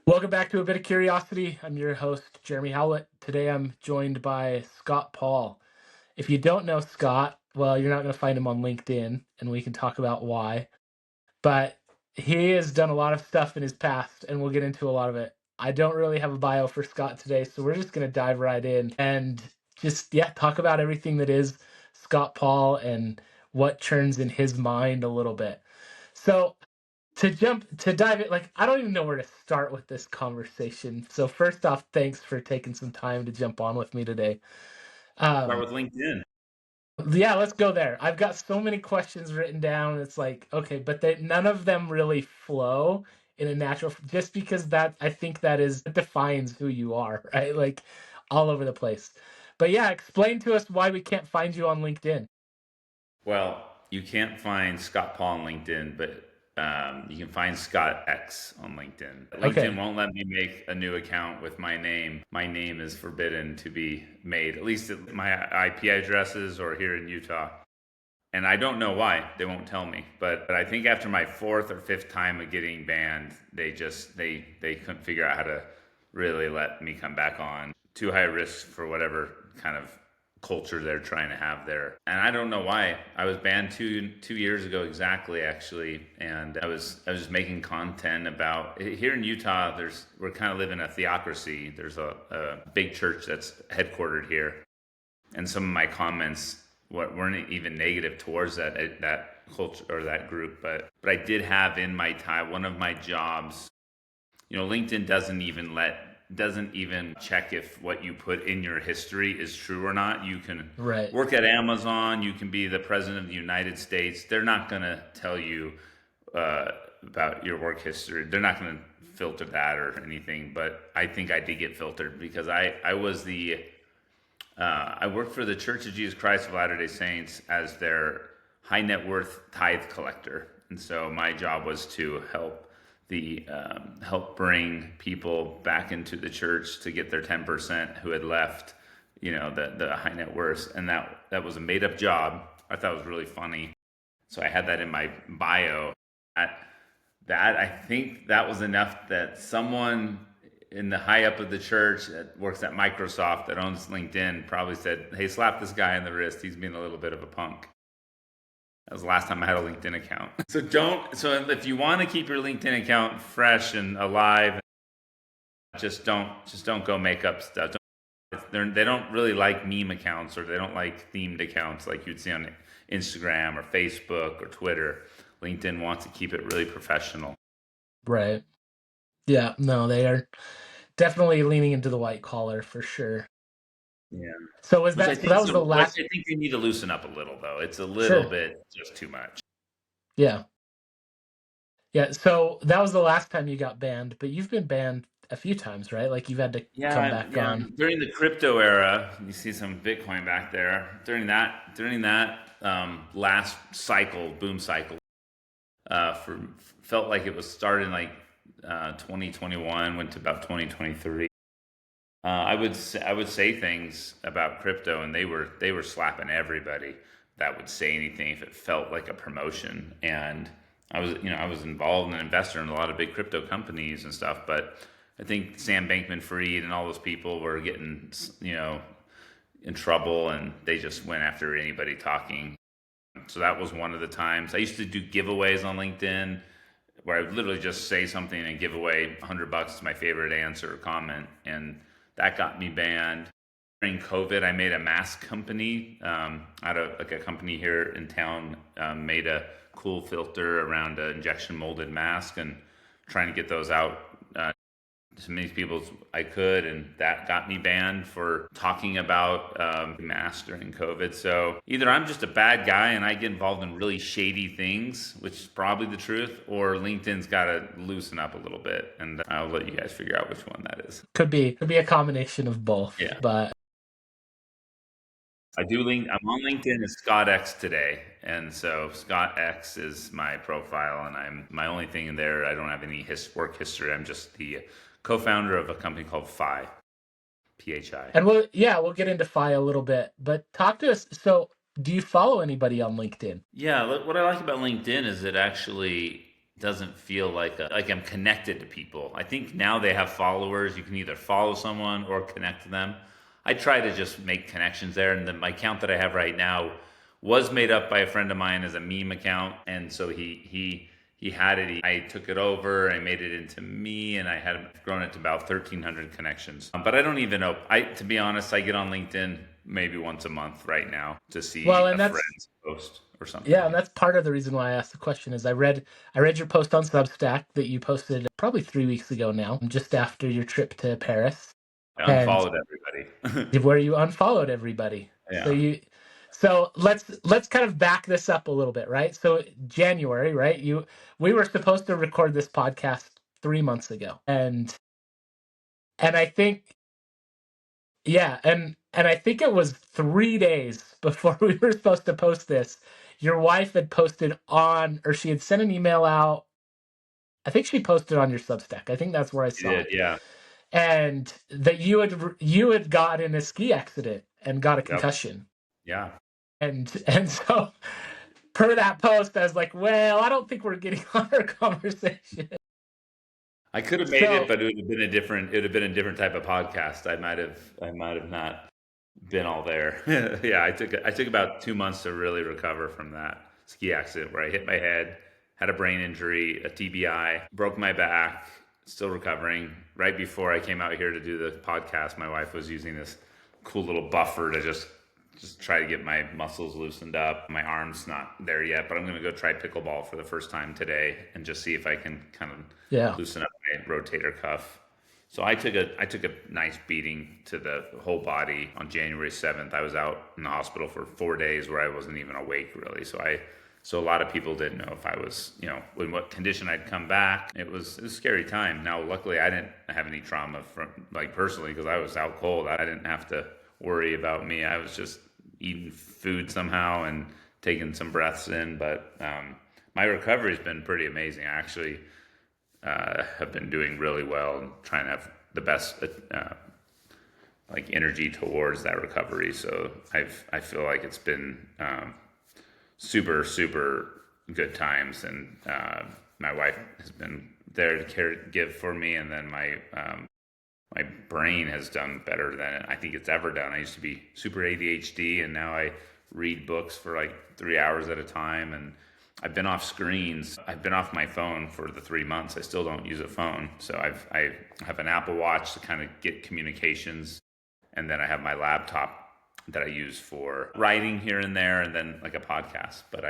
Welcome back to A Bit of Curiosity. I'm your host, Jeremy Howlett. Today I'm joined by Scott Paul. If you don't know Scott, well, you're not going to find him on LinkedIn, and we can talk about why. But he has done a lot of stuff in his past, and we'll get into a lot of it. I don't really have a bio for Scott today, so we're just going to dive right in and just, talk about everything that is Scott Paul and what churns in his mind a little bit. So, to dive in, like, I don't even know where to start with this conversation. So first off, thanks for taking some time to jump on with me today. Start Um, with LinkedIn. yeah, let's go there. I've got so many questions written down. It's like, okay, but none of them really flow in a natural, just because that I think that defines who you are, right? Like all over the place. But yeah, explain to us why we can't find you on LinkedIn. Well, you can't find Scott Paul on LinkedIn, but you can find Scott X on LinkedIn. LinkedIn Okay. won't let me make a new account with my name. My name is forbidden to be made, at least at my IP addresses or here in Utah. And I don't know why. They won't tell me. But I think after my fourth or fifth time of getting banned, they couldn't figure out how to really let me come back on. Too high risk for whatever kind of culture they're trying to have there. And I don't know why. I was banned two years ago exactly, actually, and I was just making content about here in Utah. We're kind of living a theocracy. There's a big church that's headquartered here, and some of my comments weren't even negative towards that culture or that group, but I did have in my time one of my jobs. LinkedIn doesn't even check if what you put in your history is true or not. You can Right. work at Amazon, you can be the president of the United States. They're not going to tell you uh, about your work history. They're not going to filter that or anything. But I think I did get filtered because I worked for the Church of Jesus Christ of Latter-day Saints as their high net worth tithe collector, and so my job was to help bring people back into the church to get their 10% who had left, the high net worth, and that was a made up job. I thought it was really funny, so I had that in my bio. That, that I think that was enough that someone in the high up of the church that works at Microsoft that owns LinkedIn probably said, "Hey, slap this guy in the wrist. He's being a little bit of a punk." That was the last time I had a LinkedIn account. So if you want to keep your LinkedIn account fresh and alive, just don't go make up stuff. They don't really like meme accounts, or they don't like themed accounts like you'd see on Instagram or Facebook or Twitter. LinkedIn wants to keep it really professional. Right. Yeah, no, they are definitely leaning into the white collar for sure. Yeah. So that was the Which last. I think they need to loosen up a little though. It's a little Sure. bit just too much. Yeah. Yeah, so that was the last time you got banned, but you've been banned a few times, right? Like you've had to come back Yeah. on. During the crypto era, you see some Bitcoin back there. During that last cycle, boom cycle, for felt like it was starting like 2021, went to about 2023. I would say things about crypto, and they were slapping everybody that would say anything if it felt like a promotion. And I was involved and an investor in a lot of big crypto companies and stuff, but I think Sam Bankman-Fried and all those people were getting in trouble, and they just went after anybody talking. So that was one of the times. I used to do giveaways on LinkedIn where I would literally just say something and give away $100 to my favorite answer or comment, and that got me banned. During COVID, I made a mask company out of like a company here in town, made a cool filter around an injection molded mask and trying to get those out as many people as I could, and that got me banned for talking about masks during COVID. So either I'm just a bad guy and I get involved in really shady things, which is probably the truth, or LinkedIn's got to loosen up a little bit, and I'll let you guys figure out which one that is. Could be a combination of both, Yeah, but I do link. I'm on LinkedIn as Scott X today, and so Scott X is my profile, and I'm my only thing in there. I don't have any work history. I'm just the co-founder of a company called PHI. and we'll get into Fi a little bit, but talk to us. So, do you follow anybody on LinkedIn? Yeah, what I like about LinkedIn is it actually doesn't feel like I'm connected to people. I think now they have followers. You can either follow someone or connect to them. I try to just make connections there. And then my account that I have right now was made up by a friend of mine as a meme account, and so he had it. I took it over. I made it into me, and I had grown it to about 1,300 connections. But I don't even know. To be honest, I get on LinkedIn maybe once a month right now to see Well, and a that's friend's post or something. yeah, and that's part of the reason why I asked the question is I read your post on Substack that you posted probably 3 weeks ago now, just after your trip to Paris, I and unfollowed everybody. where you unfollowed everybody. So Yeah. let's kind of back this up a little bit, right? So January, right? We were supposed to record this podcast 3 months ago, and I think yeah, and I think it was 3 days before we were supposed to post this. Your wife had posted on, or she had sent an email out. I think she posted on your Substack. I think that's where I You saw did, it, yeah. and that you had got in a ski accident and got a Yep. concussion, Yeah. and so per that post, I was like, well, I don't think we're getting on our conversation. I could have made it, So but it would have been a different type of podcast. I might have not been all there. Yeah, I took about 2 months to really recover from that ski accident where I hit my head, had a brain injury, a TBI, broke my back, still recovering. Right before I came out here to do the podcast, my wife was using this cool little buffer to just try to get my muscles loosened up. My arm's not there yet, but I'm going to go try pickleball for the first time today and just see if I can kind of yeah, loosen up my rotator cuff. So I took a nice beating to the whole body on January 7th. I was out in the hospital for 4 days where I wasn't even awake really. So a lot of people didn't know if I was, in what condition I'd come back. It was a scary time. Now, luckily, I didn't have any trauma from like personally because I was out cold. I didn't have to worry about me. I was just eating food somehow and taking some breaths in. But my recovery has been pretty amazing. I actually have been doing really well and trying to have the best like energy towards that recovery. So I feel like it's been super super good times, and my wife has been there to give for me, and then my brain has done better than I think it's ever done. I used to be super ADHD, and now I read books for like 3 hours at a time, and I've been off screens. I've been off my phone for the 3 months. I still don't use a phone. So I have an Apple Watch to kind of get communications, and then I have my laptop that I use for writing here and there, and then like a podcast. But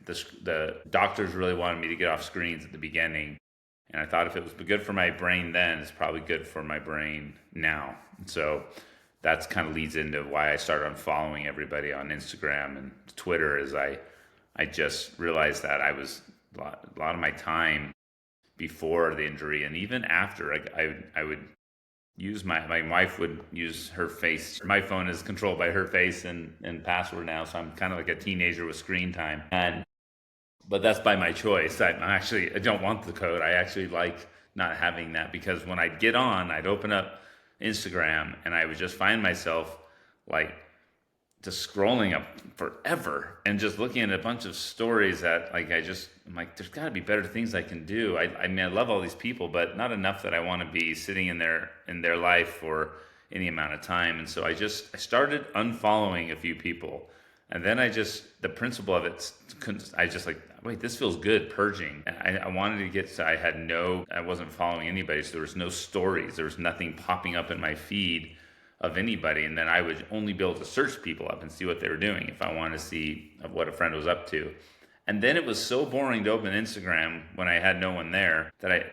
the doctors really wanted me to get off screens at the beginning, and I thought if it was good for my brain then, it's probably good for my brain now. So that's kind of leads into why I started unfollowing everybody on Instagram and Twitter. Is I just realized that a lot of my time before the injury and even after, I would use my wife would use her face. My phone is controlled by her face and password now, so I'm kind of like a teenager with screen time. But that's by my choice. I don't want the code. I actually like not having that because when I'd get on, I'd open up Instagram and I would just find myself like just scrolling up forever and just looking at a bunch of stories that I'm like, there's got to be better things I can do. I mean, I love all these people, but not enough that I want to be sitting in their life for any amount of time. And so I started unfollowing a few people, and then the principle of it, I just like, wait, this feels good, purging. I wanted to get, so I wasn't following anybody, so there was no stories, there was nothing popping up in my feed of anybody, and then I would only be able to search people up and see what they were doing if I wanted to see what a friend was up to. And then it was so boring to open Instagram when I had no one there that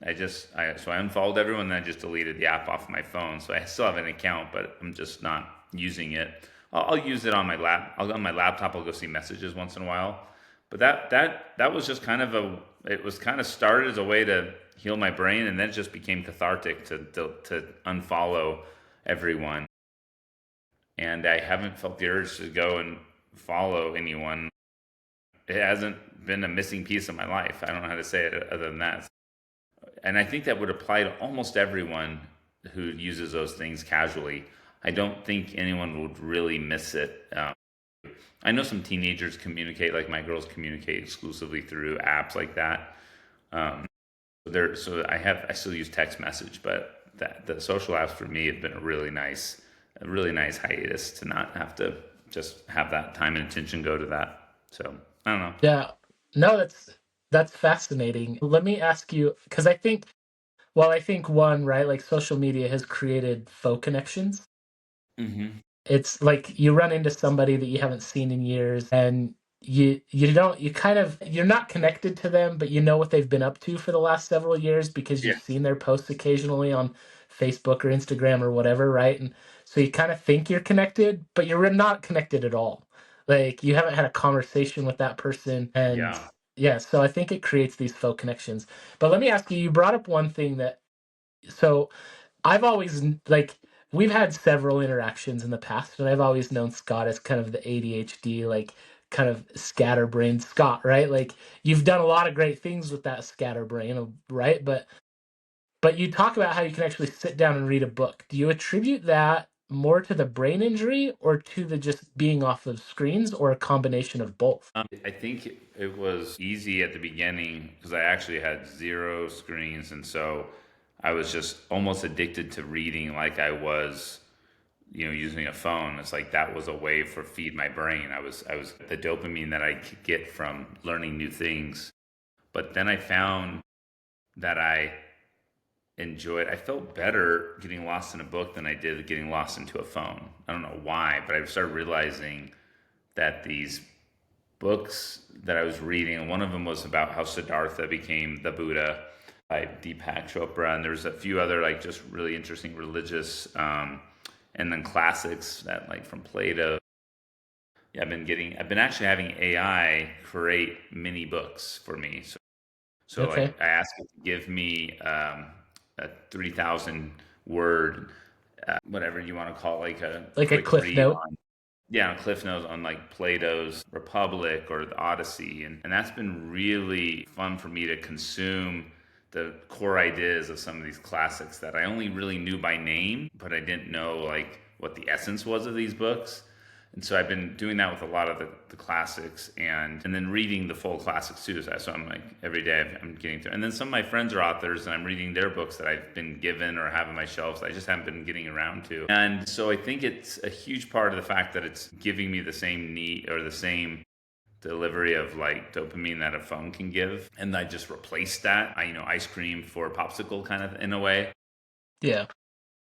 so I unfollowed everyone and I just deleted the app off my phone. So I still have an account, but I'm just not using it. I'll use it on my on my laptop. I'll go see messages once in a while. But that was just kind of it was kind of started as a way to heal my brain, and then it just became cathartic to unfollow everyone. And I haven't felt the urge to go and follow anyone. It hasn't been a missing piece of my life. I don't know how to say it other than that. And I think that would apply to almost everyone who uses those things casually. I don't think anyone would really miss it. I know some teenagers communicate, like my girls communicate exclusively through apps like that. I still use text message, but that the social apps for me have been a really nice hiatus to not have to just have that time and attention go to that. So I don't know. Yeah. No, that's fascinating. Let me ask you, because I think one, right, like social media has created faux connections. Hmm. It's like you run into somebody that you haven't seen in years, and you don't you kind of you're not connected to them, but you know what they've been up to for the last several years because Yeah. you've seen their posts occasionally on Facebook or Instagram or whatever, right? And so you kind of think you're connected, but you're not connected at all. Like you haven't had a conversation with that person, and Yeah. yeah, so I think it creates these faux connections. But let me ask you, you brought up one thing that so I've always like we've had several interactions in the past, and I've always known Scott as kind of the ADHD, like kind of scatterbrained Scott, right? Like you've done a lot of great things with that scatterbrain, right? But you talk about how you can actually sit down and read a book. Do you attribute that more to the brain injury or to the just being off of screens or a combination of both? I think it was easy at the beginning because I actually had zero screens, and so I was just almost addicted to reading, like I was, using a phone. It's like that was a way for feed my brain. I was the dopamine that I could get from learning new things. But then I found that I felt better getting lost in a book than I did getting lost into a phone. I don't know why, but I started realizing that these books that I was reading, and one of them was about how Siddhartha became the Buddha by Deepak Chopra, and there's a few other like just really interesting religious, and then classics that like from Plato. Yeah, I've been actually having AI create mini books for me. So like Okay. I asked it to give me a 3,000 word, whatever you want to call it, like a Like a quick cliff read note. on, yeah, on Cliff Notes on like Plato's Republic or the Odyssey. And that's been really fun for me to consume the core ideas of some of these classics that I only really knew by name, but I didn't know like what the essence was of these books. And so I've been doing that with a lot of the classics and then reading the full classics too. So I'm like every day I'm getting through. And then some of my friends are authors and I'm reading their books that I've been given or have on my shelves that I just haven't been getting around to. And so I think it's a huge part of the fact that it's giving me the same need or the same delivery of like dopamine that a phone can give. And I just replaced that. Ice cream for popsicle kind of in a way. Yeah.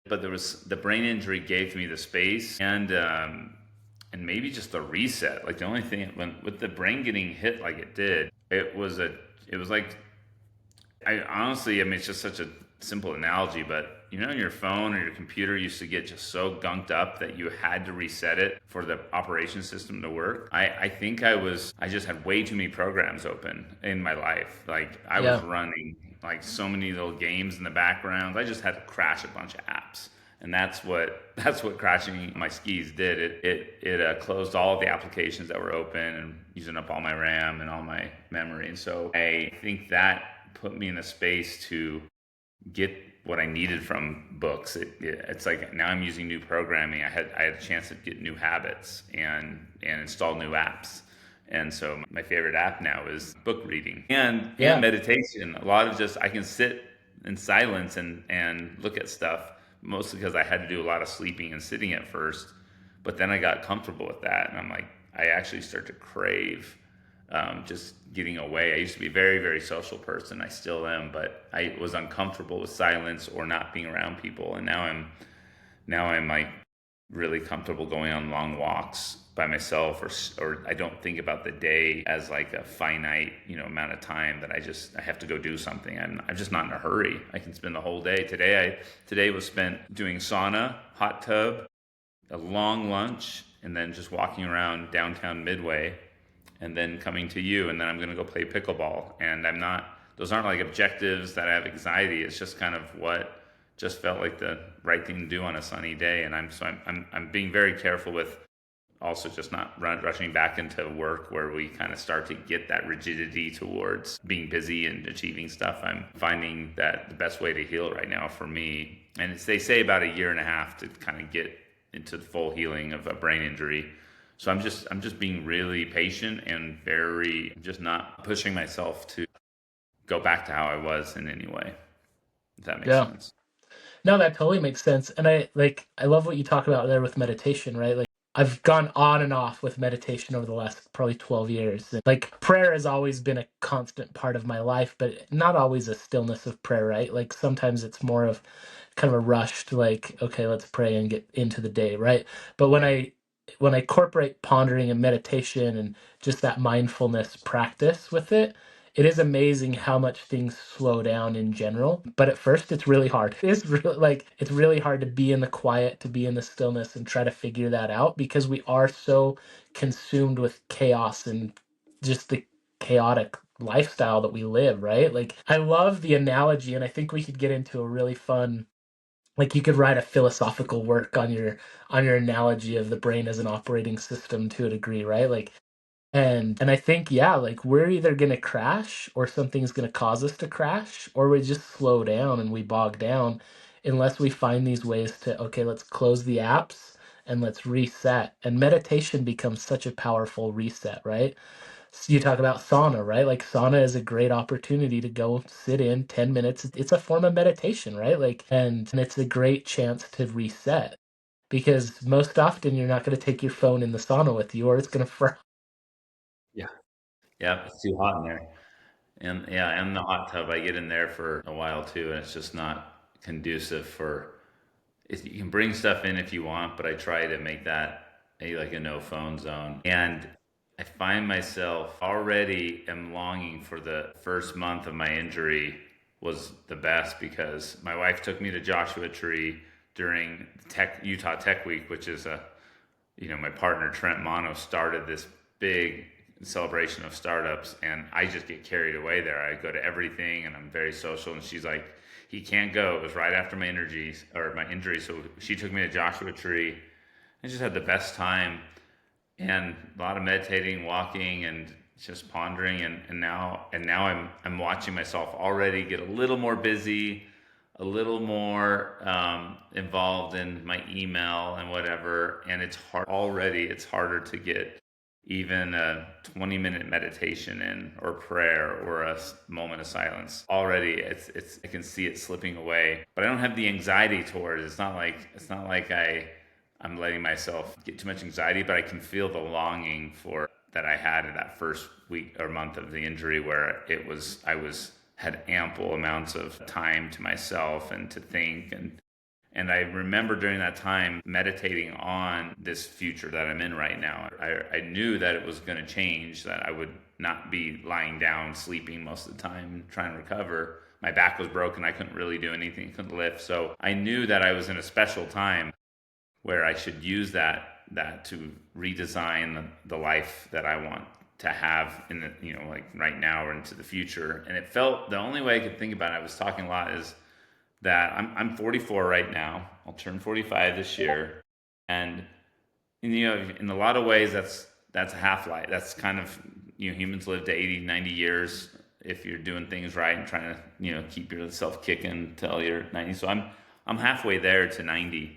But there was the brain injury gave me the space and maybe just the reset. Like the only thing when with the brain getting hit like it did, it was like I honestly, I mean, it's just such a simple analogy, but your phone or your computer used to get just so gunked up that you had to reset it for the operation system to work. I think I just had way too many programs open in my life. Like I was Yeah. running like so many little games in the background. I just had to crash a bunch of apps. And that's what crashing my skis did. It closed all of the applications that were open and using up all my RAM and all my memory. And so I think that put me in a space to get what I needed from books. It's like now I'm using new programming. I had a chance to get new habits and install new apps. And so my favorite app now is book reading and Yeah. meditation. A lot of just I can sit in silence and look at stuff. Mostly because I had to do a lot of sleeping and sitting at first, but then I got comfortable with that, and I'm like I actually start to crave just getting away. I used to be a very, very social person. I still am, but I was uncomfortable with silence or not being around people. And now I'm like really comfortable going on long walks by myself, or I don't think about the day as like a finite, amount of time that I have to go do something. I'm just not in a hurry. I can spend the whole day. Today was spent doing sauna, hot tub, a long lunch, and then just walking around downtown Midway and then coming to you, and then I'm going to go play pickleball. And those aren't like objectives that I have anxiety. It's just kind of what just felt like the right thing to do on a sunny day. And I'm being very careful with also just not rushing back into work where we kind of start to get that rigidity towards being busy and achieving stuff. I'm finding that the best way to heal right now for me, and they say about a year and a half to kind of get into the full healing of a brain injury. So I'm just being really patient and very just not pushing myself go back to how I was in any way, if that makes Yeah. sense. No, that totally makes sense. And I love what you talk about there with meditation, right? Like I've gone on and off with meditation over the last probably 12 years. And like prayer has always been a constant part of my life, but not always a stillness of prayer, right? Like sometimes it's more of kind of a rushed, like, okay, let's pray and get into the day, right? But when I incorporate pondering and meditation and just that mindfulness practice with it, it is amazing how much things slow down in general. But at first, it's really hard. It's really like it's really hard to be in the quiet, to be in the stillness, and try to figure that out because we are so consumed with chaos and just the chaotic lifestyle that we live, right? Like I love the analogy, and I think we could get into a really fun, like you could write a philosophical work on your analogy of the brain as an operating system to a degree, right? Like and I think, yeah, like we're either gonna crash or something's gonna cause us to crash, or we just slow down and we bog down unless we find these ways to, okay, let's close the apps and let's reset. And meditation becomes such a powerful reset, right? So you talk about sauna, right? Like sauna is a great opportunity to go sit in 10 minutes. It's a form of meditation, right? Like and it's a great chance to reset because most often you're not going to take your phone in the sauna with you or it's going to fry. Yeah. Yeah, it's too hot in there. And yeah, and the hot tub, I get in there for a while too, and it's just not conducive for. You can bring stuff in if you want, but I try to make that a no phone zone. And I find myself already am longing for the first month of my injury was the best because my wife took me to Joshua Tree during Utah Tech Week, which is my partner Trent Mono started this big celebration of startups, and I just get carried away there. I go to everything, and I'm very social. And she's like, "He can't go." It was right after my injury, so she took me to Joshua Tree. I just had the best time, and a lot of meditating, walking, and just pondering. And now I'm watching myself already get a little more busy, a little more involved in my email and whatever. And it's hard already. It's harder to get even a 20-minute meditation in or prayer or a moment of silence. Already, it's I can see it slipping away. But I don't have the anxiety towards it. It's not like I'm letting myself get too much anxiety, but I can feel the longing for that I had in that first week or month of the injury where I was had ample amounts of time to myself and to think. And I remember during that time meditating on this future that I'm in right now. I knew that it was going to change, that I would not be lying down sleeping most of the time trying to recover. My back was broken. I couldn't really do anything, couldn't lift. So I knew that I was in a special time where I should use that to redesign the life that I want to have in the like right now or into the future. And it felt the only way I could think about it. I was talking a lot is that I'm 44 right now. I'll turn 45 this year, and in a lot of ways that's a half life. That's kind of humans live to 80, 90 years if you're doing things right and trying to keep yourself kicking till you're 90. So I'm halfway there to 90.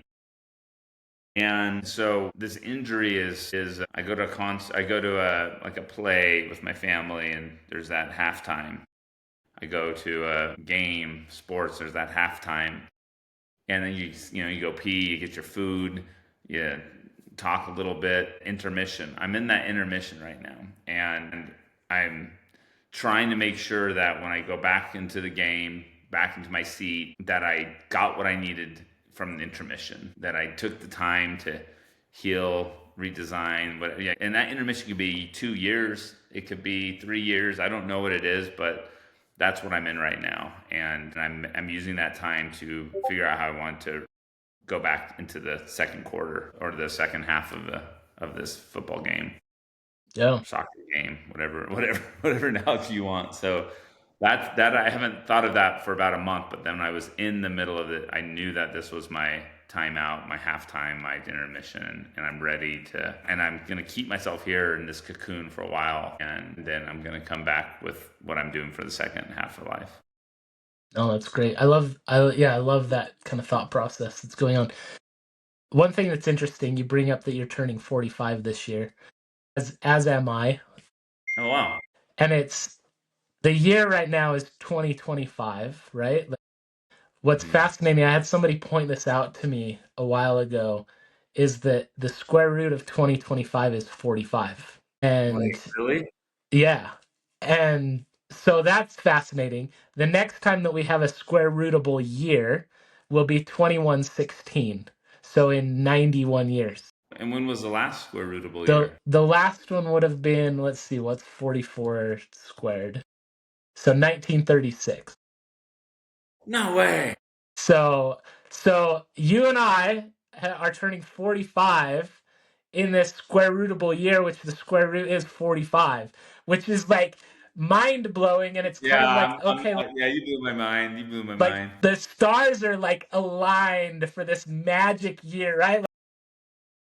And so this injury is I go to a like a play with my family, and there's that halftime. I go to a game, sports, there's that halftime. And then you go pee, you get your food, you talk a little bit, intermission. I'm in that intermission right now. And I'm trying to make sure that when I go back into the game, back into my seat, that I got what I needed from the intermission, that I took the time to heal, redesign, but yeah, and that intermission could be 2 years, it could be 3 years. I don't know what it is, but that's what I'm in right now, and I'm using that time to figure out how I want to go back into the second quarter or the second half of this football game, Yeah. soccer game, whatever analogy you want. So that I haven't thought of that for about a month, but then when I was in the middle of it, I knew that this was my timeout, my halftime, my intermission, and I'm ready to. And I'm gonna keep myself here in this cocoon for a while, and then I'm gonna come back with what I'm doing for the second half of life. Oh, that's great. I love that kind of thought process that's going on. One thing that's interesting, you bring up that you're turning 45 this year, as am I. Oh wow! And it's the year right now is 2025, right? Like, what's Mhm. fascinating, I had somebody point this out to me a while ago, is that the square root of 2025 is 45. And Wait, really? yeah. And so that's fascinating. The next time that we have a square rootable year will be 2116. So in 91 years. And when was the last square rootable The year? the last one would have been, let's see, what's 44 squared? So 1936. No way. So so you and I are turning 45 in this square rootable year, which the square root is 45, which is like mind blowing. And it's kind Yeah, of like, okay, yeah, you blew my mind. You blew my like mind. the stars are like aligned for this magic year, right? Like,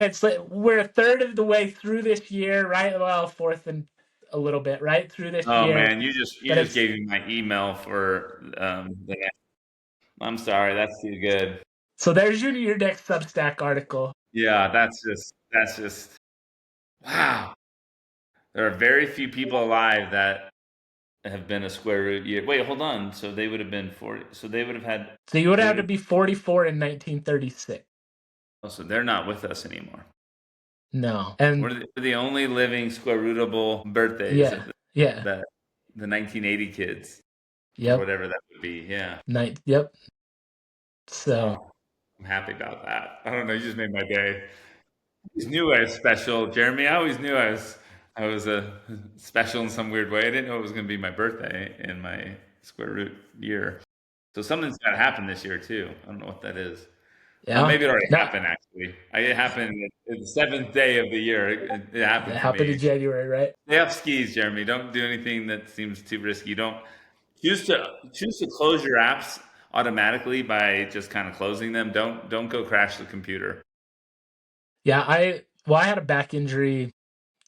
it's like we're a third of the way through this year, right? Well, fourth and a little bit, right? Through this Oh year. man, you But just it's gave me my email for I'm sorry, that's too good. so there's your next Substack article. Yeah, that's just wow. There are very few people alive that have been a square root year. Wait, hold on. So they would have been 40. So they would have had So you would they have would to have be 44 in 1936. oh, so they're not with us anymore. No. And We're the only living square rootable birthdays yeah, of yeah, the 1980 kids or yep, whatever that would be. Yeah. night, yep. So Oh, I'm happy about that. I don't know. You just made my day. I always knew I was special, Jeremy. I always knew I was special in some weird way. I didn't know it was going to be my birthday in my square root year. So something's got to happen this year too. I don't know what that is. yeah, Maybe it already no, happened. Actually, it happened the seventh day of the year. It that happened for happened in me. January, right? Stay off skis, Jeremy. Don't do anything that seems too risky. Don't choose to close your apps automatically by just kind of closing them. Don't go crash the computer. Yeah, I had a back injury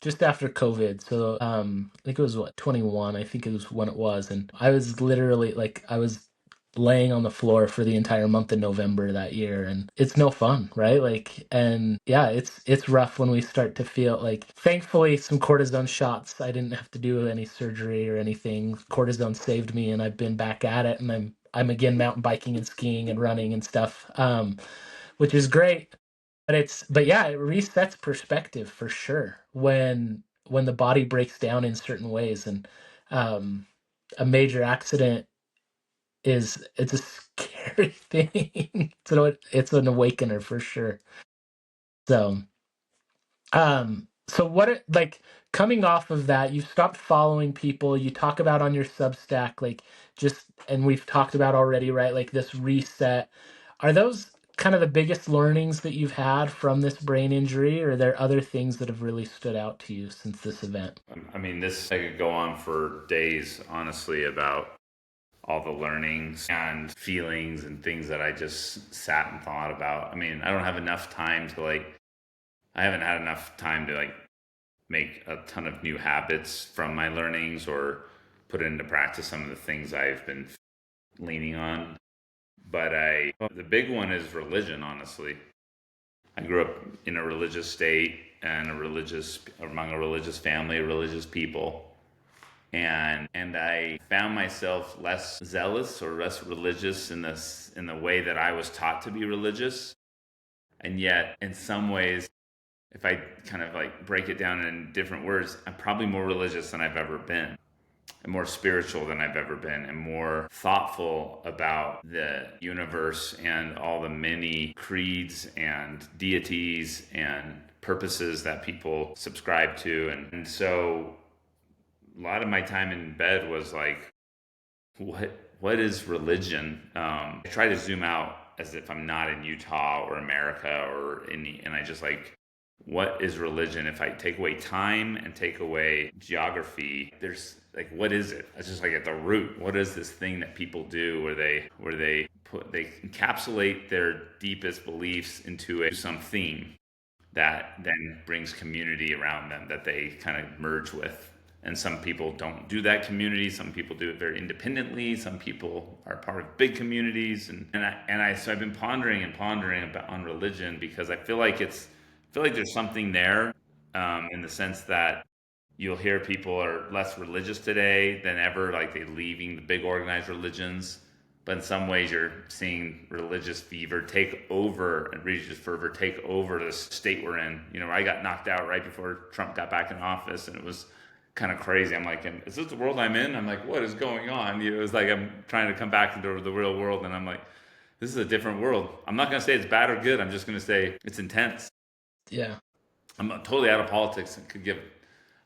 just after COVID. So I think it was what 21. I think it was when it was, and I was literally like I was laying on the floor for the entire month of November that year, and it's no fun, right? Like, and yeah, it's rough when we start to feel like. Thankfully, some cortisone shots. I didn't have to do any surgery or anything. Cortisone saved me, and I've been back at it, and I'm again mountain biking and skiing and running and stuff, which is great. But yeah, it resets perspective for sure when the body breaks down in certain ways. And um a major accident it's a scary thing. So it's an awakener for sure. So so like coming off of that, you stopped following people, you talk about on your Substack, like just, and we've talked about already, right? Like this reset. Are those kind of the biggest learnings that you've had from this brain injury, or are there other things that have really stood out to you since this event? I mean, this I could go on for days, honestly, about all the learnings and feelings and things that I just sat and thought about. I mean, I don't have enough time to I haven't had enough time to make a ton of new habits from my learnings or put into practice some of the things I've been leaning on. But the big one is religion, honestly. I grew up in a religious state and among a religious family, religious people. And I found myself less zealous or less religious in the way that I was taught to be religious. And yet, in some ways, if I kind of break it down in different words, I'm probably more religious than I've ever been, and more spiritual than I've ever been, and more thoughtful about the universe and all the many creeds and deities and purposes that people subscribe to. And so a lot of my time in bed was like, what is religion? I try to zoom out as if I'm not in Utah or America and I just what is religion? If I take away time and take away geography, there's what is it? It's just at the root. What is this thing that people do where they encapsulate their deepest beliefs into some theme that then brings community around them that they kind of merge with. And some people don't do that community. Some people do it very independently. Some people are part of big communities. So I've been pondering and pondering about on religion because I feel like there's something there, in the sense that you'll hear people are less religious today than ever, like they leaving the big organized religions. But in some ways, you're seeing religious fever take over and religious fervor take over the state we're in. I got knocked out right before Trump got back in office, and it was kind of crazy. I'm like, is this the world I'm in? I'm like, what is going on? It was like I'm trying to come back into the real world, and I'm like, this is a different world. I'm not going to say it's bad or good. I'm just going to say it's intense. Yeah. I'm totally out of politics and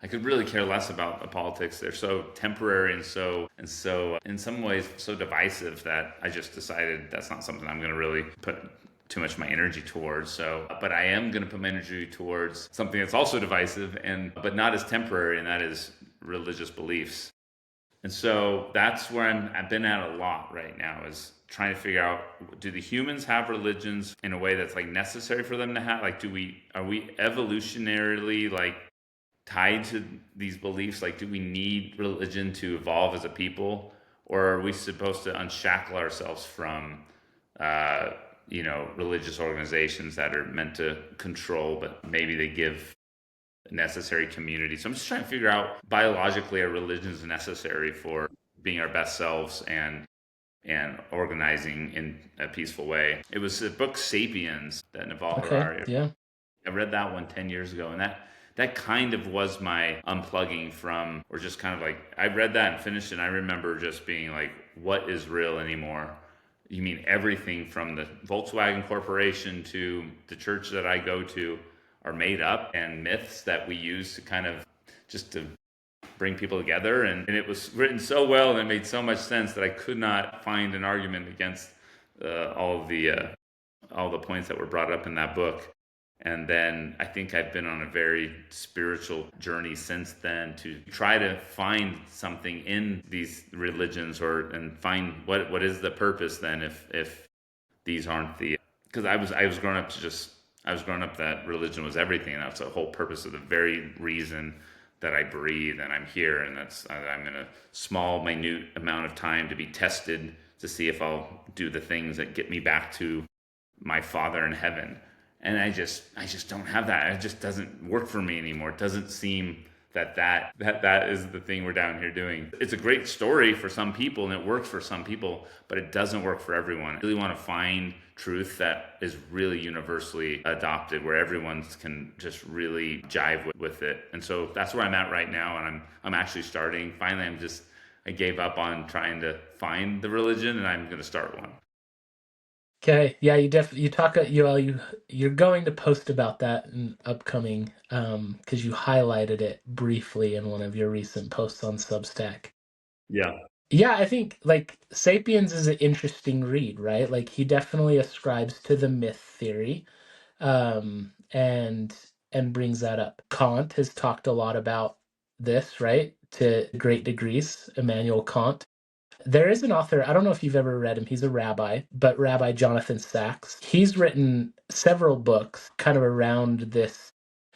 I could really care less about the politics. They're so temporary and so in some ways so divisive that I just decided that's not something I'm going to really put too much of my energy towards. But I am going to put my energy towards something that's also divisive but not as temporary, and that is religious beliefs. And so that's where I've been at a lot right now, is trying to figure out, do the humans have religions in a way that's like necessary for them to have? Like, are we evolutionarily like tied to these beliefs? Like, do we need religion to evolve as a people, or are we supposed to unshackle ourselves from, religious organizations that are meant to control, but maybe they give necessary community? So I'm just trying to figure out, biologically, are religions necessary for being our best selves and organizing in a peaceful way? It was the book *Sapiens* that Naval Okay. Harari. Yeah. I read that one 10 years ago, and that kind of was my unplugging from, or just kind of like, I read that and finished it, and I remember just being like, what is real anymore? You mean everything from the Volkswagen Corporation to the church that I go to are made up and myths that we use to kind of just to bring people together. And it was written so well and it made so much sense that I could not find an argument against all the points that were brought up in that book. And then I think I've been on a very spiritual journey since then to try to find something in these religions, and find what is the purpose then, if these aren't the, because I was growing up that religion was everything, and that's the whole purpose of the very reason that I breathe and I'm here, and I'm in a small minute amount of time to be tested to see if I'll do the things that get me back to my Father in heaven. And I just don't have that. It just doesn't work for me anymore. It doesn't seem that is the thing we're down here doing. It's a great story for some people and it works for some people, but it doesn't work for everyone. I really want to find truth that is really universally adopted, where everyone can just really jive with it. And so that's where I'm at right now, and I'm actually starting. Finally, I gave up on trying to find the religion, and I'm going to start one. Okay. Yeah, you're going to post about that in upcoming, because you highlighted it briefly in one of your recent posts on Substack. Yeah. Yeah, I think like *Sapiens* is an interesting read, right? Like he definitely ascribes to the myth theory, and brings that up. Kant has talked a lot about this, right? To great degrees, Immanuel Kant. There is an author, I don't know if you've ever read him, he's a rabbi, but Rabbi Jonathan Sacks. He's written several books kind of around this,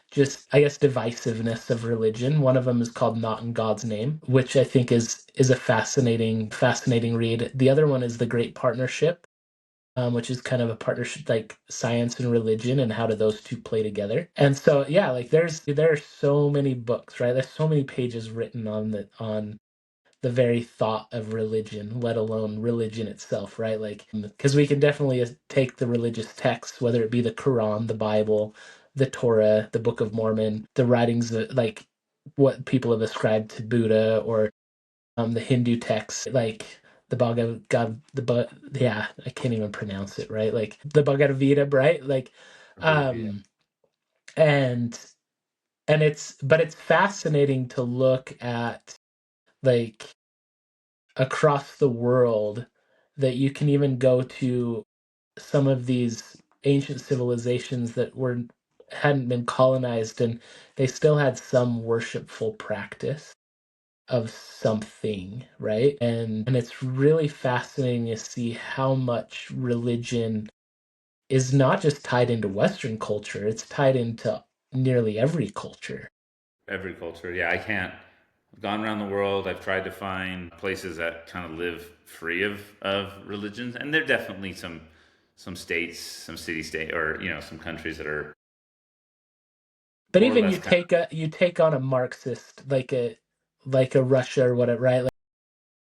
just, I guess, divisiveness of religion. One of them is called Not in God's Name, which I think is a fascinating read. The other one is The Great Partnership, which is kind of a partnership, like science and religion, and how do those two play together. And so, yeah, like there are so many books, right? There's so many pages written on the very thought of religion, let alone religion itself, right? Like, because we can definitely take the religious texts, whether it be the Quran, the Bible, the Torah, the Book of Mormon, the writings that, like, what people have ascribed to Buddha, or the Hindu texts, like the yeah, I can't even pronounce it, right? Like the Bhagavad Gita, right? Like, um, and it's fascinating to look at, like, across the world, that you can even go to some of these ancient civilizations that hadn't been colonized, and they still had some worshipful practice of something, right? And it's really fascinating to see how much religion is not just tied into Western culture, it's tied into nearly every culture. Every culture. Yeah, I can't. I've gone around the world. I've tried to find places that kind of live free of religions, and there are definitely some states, some city state, or some countries that are But more or even less kind you take on a Marxist like a Russia or whatever, right? Like,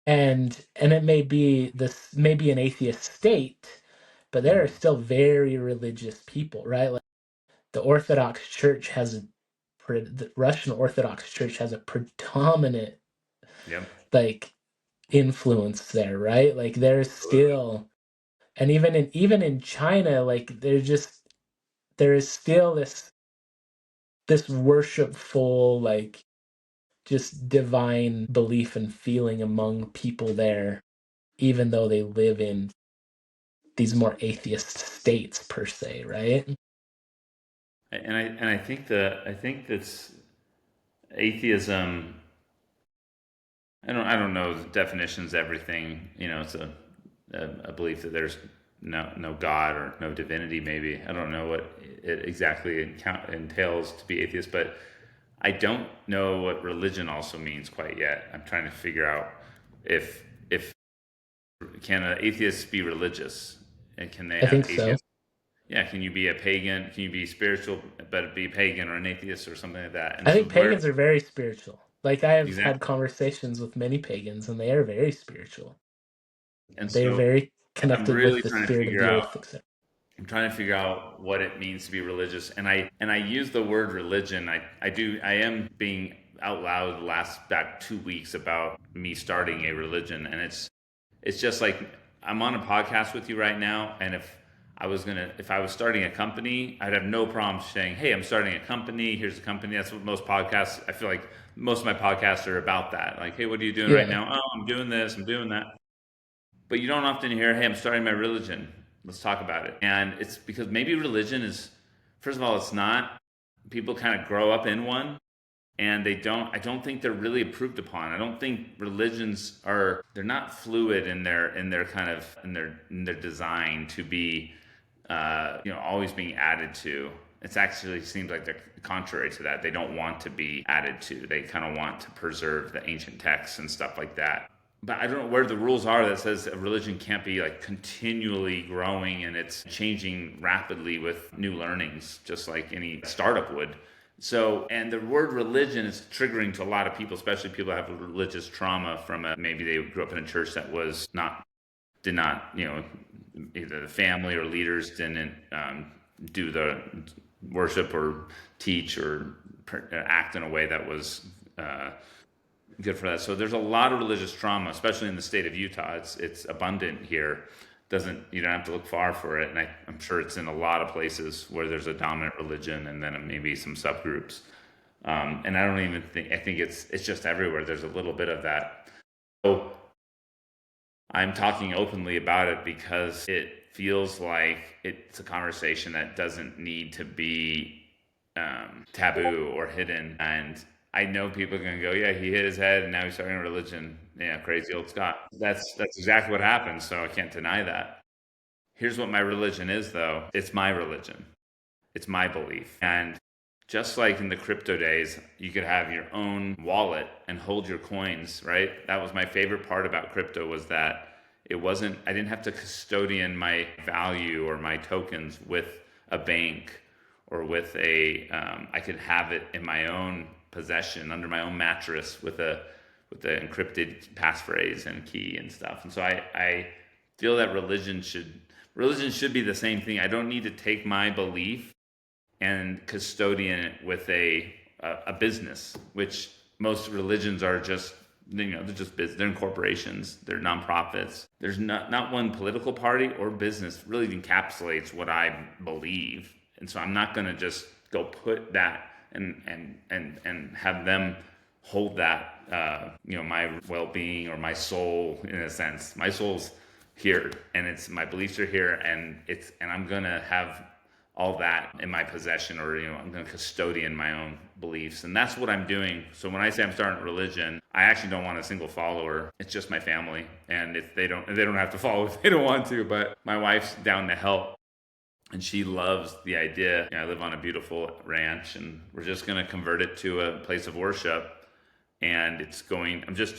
and it may be an atheist state, but of. there are still very religious people, right? Like the Orthodox Church has the Russian Orthodox Church has a predominant Yep. like influence there, right? Like there's Absolutely. still, and even in China, like there is still this worshipful, like just divine belief and feeling among people there, even though they live in these more atheist states per se, right? And I think that's atheism. I don't know the definitions of everything. It's a belief that there's no God or no divinity. Maybe I don't know what it exactly entails to be atheist, but I don't know what religion also means quite yet. I'm trying to figure out if can an atheist be religious, and can they I have think so. atheist? Yeah, can you be a pagan? Can you be spiritual but be pagan or an atheist or something like that? And I so think where pagans are very spiritual. Like I have had exactly? conversations with many pagans and they are very spiritual. And They are so very I'm connected with really the trying to spirit of figure the out earth, etc. I'm trying to figure out what it means to be religious, and I use the word religion. I am being out loud the last about 2 weeks about me starting a religion, and it's just like I'm on a podcast with you right now, and if I was starting a company, I'd have no problem saying, "Hey, I'm starting a company. Here's a company." That's what most podcasts. I feel like most of my podcasts are about that. Like, "Hey, what are you doing right Yeah, now?" "Oh, I'm doing this. I'm doing that." But you don't often hear, "Hey, I'm starting my religion. Let's talk about it." And it's because maybe religion is, first of all, it's not. People kind of grow up in one, and I don't think they're really approved upon. I don't think religions are. They're not fluid in their kind of in their design to be, always being added to. It actually seems like they're contrary to that. They don't want to be added to. They kind of want to preserve the ancient texts and stuff like that. But I don't know where the rules are that says a religion can't be like continually growing and it's changing rapidly with new learnings, just like any startup would. So, and the word religion is triggering to a lot of people, especially people that have religious trauma from maybe they grew up in a church that did not, either the family or leaders didn't do the worship or teach or act in a way that was uh, good for that. So there's a lot of religious trauma, especially in the state of Utah. It's abundant here. Doesn't You don't have to look far for it, and I'm sure it's in a lot of places where there's a dominant religion and then maybe some subgroups. And I don't even think I think it's just everywhere. There's a little bit of that. So I'm talking openly about it because it feels like it's a conversation that doesn't need to be taboo or hidden. And I know people are going to go, "Yeah, he hit his head and now he's starting a religion." Yeah, crazy old Scott. That's exactly what happened. So I can't deny that. Here's what my religion is, though. It's my religion. It's my belief. And just like in the crypto days, you could have your own wallet and hold your coins, right? That was my favorite part about crypto was that I didn't have to custodian my value or my tokens with a bank or with I could have it in my own possession under my own mattress with the encrypted passphrase and key and stuff. And so I feel that religion should be the same thing. I don't need to take my belief and custodian it with a business, which most religions are just they're just business. They're corporations. They're nonprofits. There's not one political party or business really encapsulates what I believe, and so I'm not going to just go put that and have them hold that my well-being or my soul in a sense. My soul's here, and it's my beliefs are here, and I'm gonna have all that in my possession, or I'm going to custodian my own beliefs, and that's what I'm doing. So when I say I'm starting a religion, I actually don't want a single follower. It's just my family, and if they don't have to follow if they don't want to. But my wife's down to help, and she loves the idea. I live on a beautiful ranch, and we're just going to convert it to a place of worship. And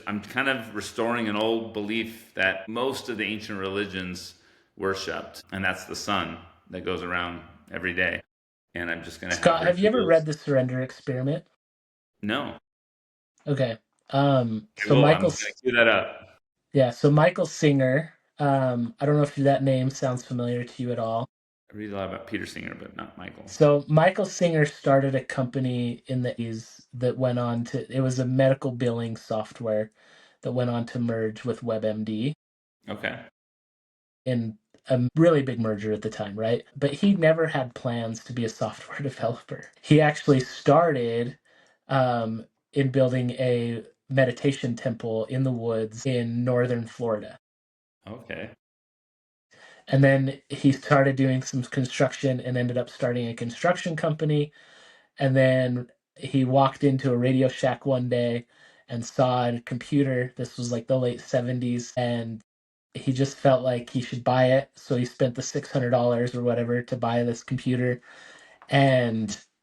I'm kind of restoring an old belief that most of the ancient religions worshipped, and that's the sun that goes around every day. and I'm just going to have Scott, her have you do ever those. read The Surrender Experiment? No, Okay. I So will. I'm going to cue that up. yeah, so Michael Singer, I don't know if that name sounds familiar to you at all. I read a lot about Peter Singer, but not Michael. So Michael Singer started a company in the 80s that went on to, it was a medical billing software that went on to merge with WebMD Okay. in a really big merger at the time, right? But he never had plans to be a software developer. He actually started um, in building a meditation temple in the woods in northern Florida. Okay. And then he started doing some construction and ended up starting a construction company. And then he walked into a Radio Shack one day and saw a computer. This was like the late 70s. And he just felt like he should buy it. So he spent the $600 or whatever to buy this computer.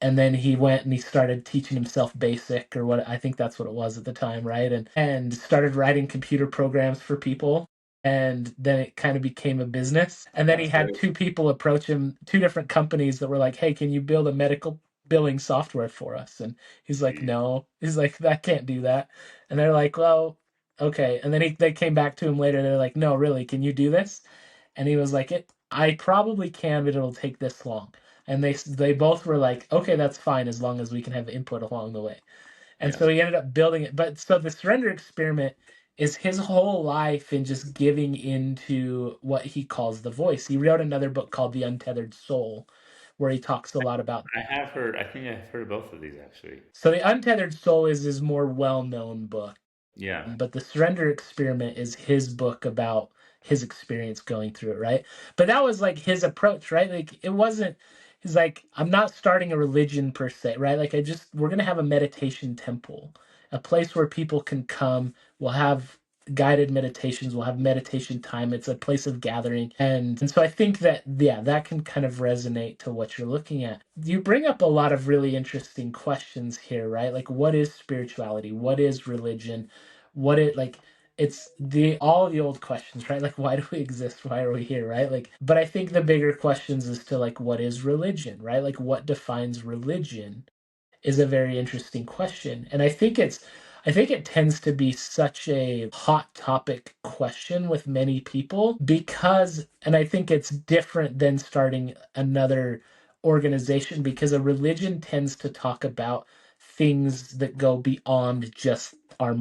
And then he went and he started teaching himself basic, or what I think that's what it was at the time, right? And started writing computer programs for people. And then it kind of became a business. And then he That's had great. two people approach him, two different companies that were like, "Hey, can you build a medical billing software for us?" And he's like, Jeez. "No." He's like, "I can't do that." And they're like, "Well, okay." And then they came back to him later. They're like, "No, really, can you do this?" And he was like, I probably can, but it'll take this long." And they both were like, "Okay, that's fine as long as we can have input along the way." And so Yes. he ended up building it. But so the Surrender Experiment is his whole life in just giving into what he calls the voice. He wrote another book called The Untethered Soul, where he talks a lot about. I have heard. I think I've heard of both of these actually. So The Untethered Soul is his more well-known book, Yeah. but the Surrender Experiment is his book about his experience going through it, right? But that was like his approach, right? Like it wasn't, he's like, I'm not starting a religion per se, right? Like we're gonna have a meditation temple, a place where people can come. We'll have guided meditations, we'll have meditation time. It's a place of gathering. And so I think that, yeah, that can kind of resonate to what you're looking at. You bring up a lot of really interesting questions here, right? Like what is spirituality? What is religion? What it like it's the all the old questions, right? Like why do we exist? Why are we here, right? Like, but I think the bigger questions is to like what is religion, right? Like what defines religion is a very interesting question. And I think it tends to be such a hot topic question with many people because, and I think it's different than starting another organization, because a religion tends to talk about things that go beyond just our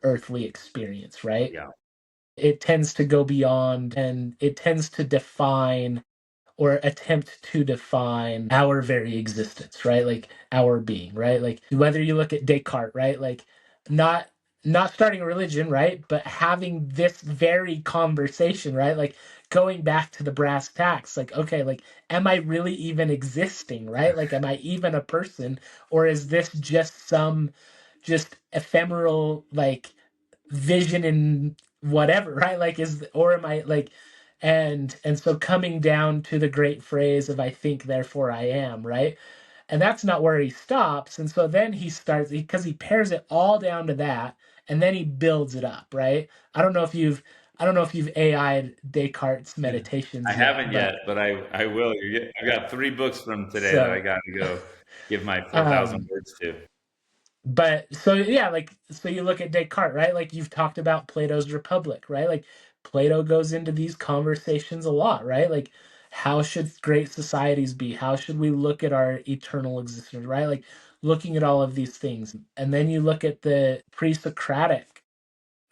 earthly experience, right? Yeah. It tends to go beyond, and it tends to define or attempt to define our very existence, right? Like our being, right? Like whether you look at Descartes, right? Like not not starting a religion, right? But having this very conversation, right? Like going back to the brass tacks, like, okay, like am I really even existing, right? Like am I even a person, or is this just some just ephemeral like vision in whatever, right? Like is, or am I like, and so coming down to the great phrase of I think therefore I am, right? And that's not where he stops. And so then he starts, because he pairs it all down to that, and then he builds it up, right? I don't know if you've I don't know if you've AI'd Descartes' I meditations yet, haven't but yet, but I will. I got 3 books from today that I so got to go give my 4,000 um words to. but so yeah, like so you look at Descartes, right? Like you've talked about Plato's Republic, right? Like Plato goes into these conversations a lot, right? Like how should great societies be? How should we look at our eternal existence, right? Like looking at all of these things. And then you look at the pre-Socratic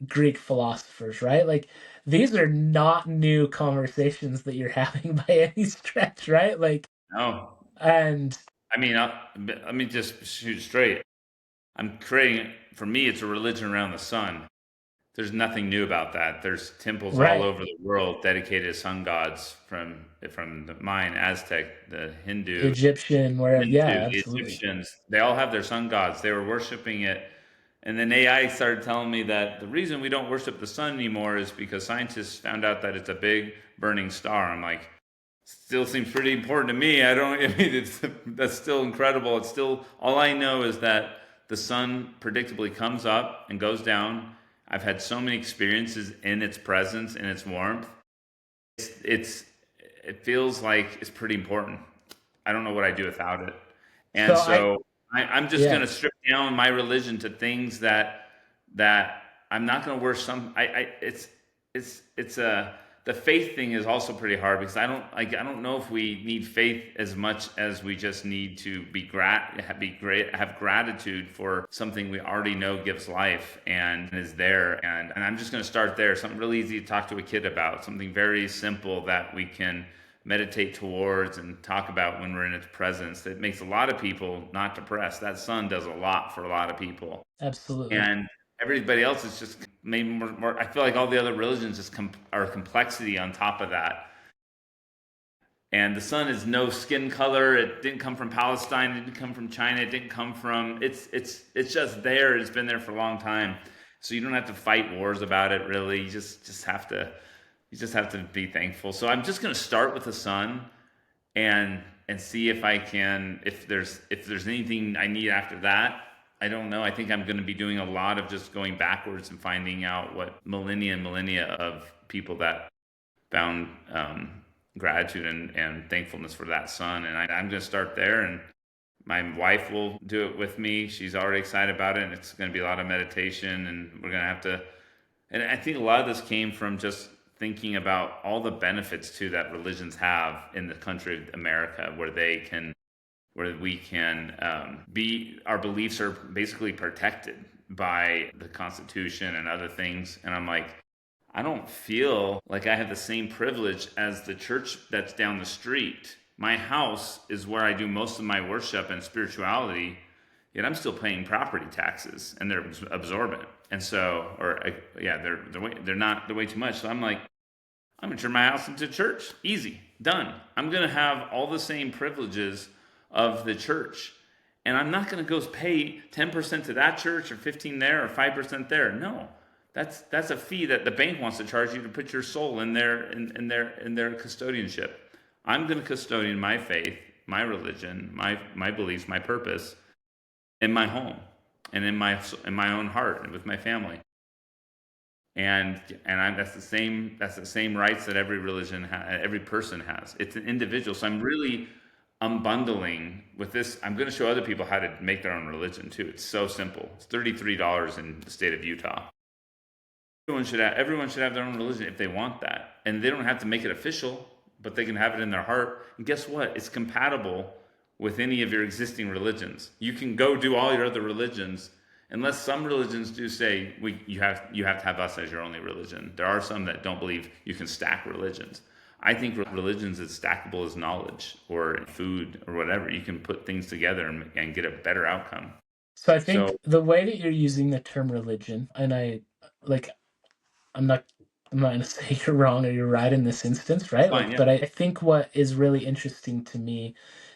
Greek philosophers, right? Like these are not new conversations that you're having by any stretch, right? Like No, and I mean, let me just shoot straight. I'm creating, for me, it's a religion around the sun. There's nothing new about that. There's temples all right, over the world dedicated to sun gods from the Mayan, Aztec, the Hindu, Egyptian, where yeah, the absolutely. Egyptians. They all have their sun gods. They were worshiping it. And then AI started telling me that the reason we don't worship the sun anymore is because scientists found out that it's a big burning star. I'm like, still seems pretty important to me. I don't. I mean, that's still incredible. It's still, all I know is that the sun predictably comes up and goes down. I've had so many experiences in its presence, in its warmth. It's it feels like it's pretty important. I don't know what I do without it. And So I so I'm just going yeah, to strip down my religion to things that I'm not going to wear some. It's a the faith thing is also pretty hard because I don't know if we need faith as much as we just need to be great, have gratitude for something we already know gives life and is there. And I'm just going to start there. Something really easy to talk to a kid about. Something very simple that we can meditate towards and talk about when we're in its presence. That makes a lot of people not depressed. That sun does a lot for a lot of people, absolutely. and everybody else is just maybe more. I feel like all the other religions just are complexity on top of that. And the sun is no skin color. It didn't come from Palestine. It didn't come from China. It didn't come from. It's just there. It's been there for a long time. So you don't have to fight wars about it. Really, you just have to be thankful. So I'm just going to start with the sun and see if I can if there's anything I need after that. I don't know. I think I'm going to be doing a lot of just going backwards and finding out what millennia and millennia of people that found gratitude and thankfulness for that sun. And I'm going to start there. And my wife will do it with me. She's already excited about it. And it's going to be a lot of meditation. And we're going to have to. And I think a lot of this came from just thinking about all the benefits too that religions have in the country of America, where we can be our beliefs are basically protected by the Constitution and other things. And I'm like, I don't feel like I have the same privilege as the church that's down the street. My house is where I do most of my worship and spirituality, yet I'm still paying property taxes, and they're absorbent. And so, or yeah, they're way too much. So I'm like, I'm gonna turn my house into church. Easy, done. I'm gonna have all the same privileges of the church, and I'm not gonna go pay 10% to that church or 15 there or 5% there. No, that's a fee that the bank wants to charge you to put your soul in their custodianship. I'm gonna custodian my faith, my religion, my beliefs, my purpose in my home and in my own heart and with my family. And that's the same rights that every person has. It's an individual. So I'm really unbundling with this. I'm going to show other people how to make their own religion too. It's so simple. It's $33 in the state of Utah. Everyone should have their own religion if they want that, and they don't have to make it official, but they can have it in their heart. And guess what? It's compatible with any of your existing religions. You can go do all your other religions, unless some religions do say you have to have us as your only religion. There are some that don't believe you can stack religions. I think religions is stackable as knowledge or food or whatever. You can put things together and get a better outcome. So I think So the way that you're using the term religion, and like I'm not I'm not going to say you're wrong or you're right in this instance, it's right? fine, Like, yeah, but I think what is really interesting to me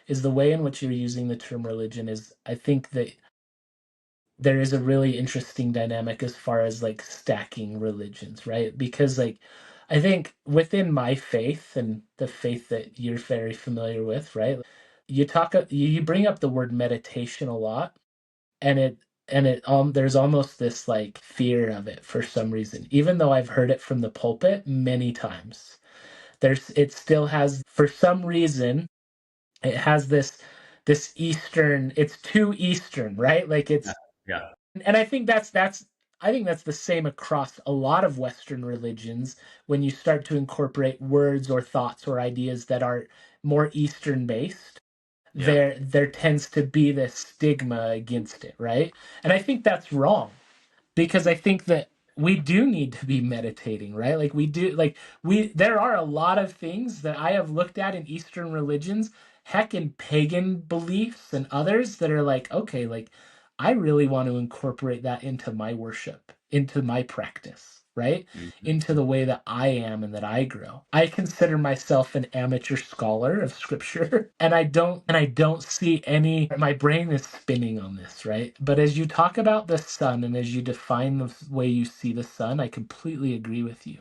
is the way in which you're using the term religion is I think that there is a really interesting dynamic as far as like stacking religions, right? Because like I think within my faith and the faith that you're very familiar with, right? You bring up the word meditation a lot, and it there's almost this like fear of it for some reason, even though I've heard it from the pulpit many times. It still has, for some reason, it has this Eastern, it's too Eastern, right? Like yeah, it's yeah, and I think that's the same across a lot of Western religions when you start to incorporate words or thoughts or ideas that are more Eastern based. yeah. There tends to be this stigma against it, right? And I think that's wrong, because I think that we do need to be meditating, right? Like we do, like there are a lot of things that I have looked at in Eastern religions, heck, in pagan beliefs and others that are like, okay, like I really want to incorporate that into my worship, into my practice, right? Into the way that I am and that I grow. I consider myself an amateur scholar of scripture, and I don't see any, my brain is spinning on this, right? But as you talk about the sun and as you define the way you see the sun, I completely agree with you.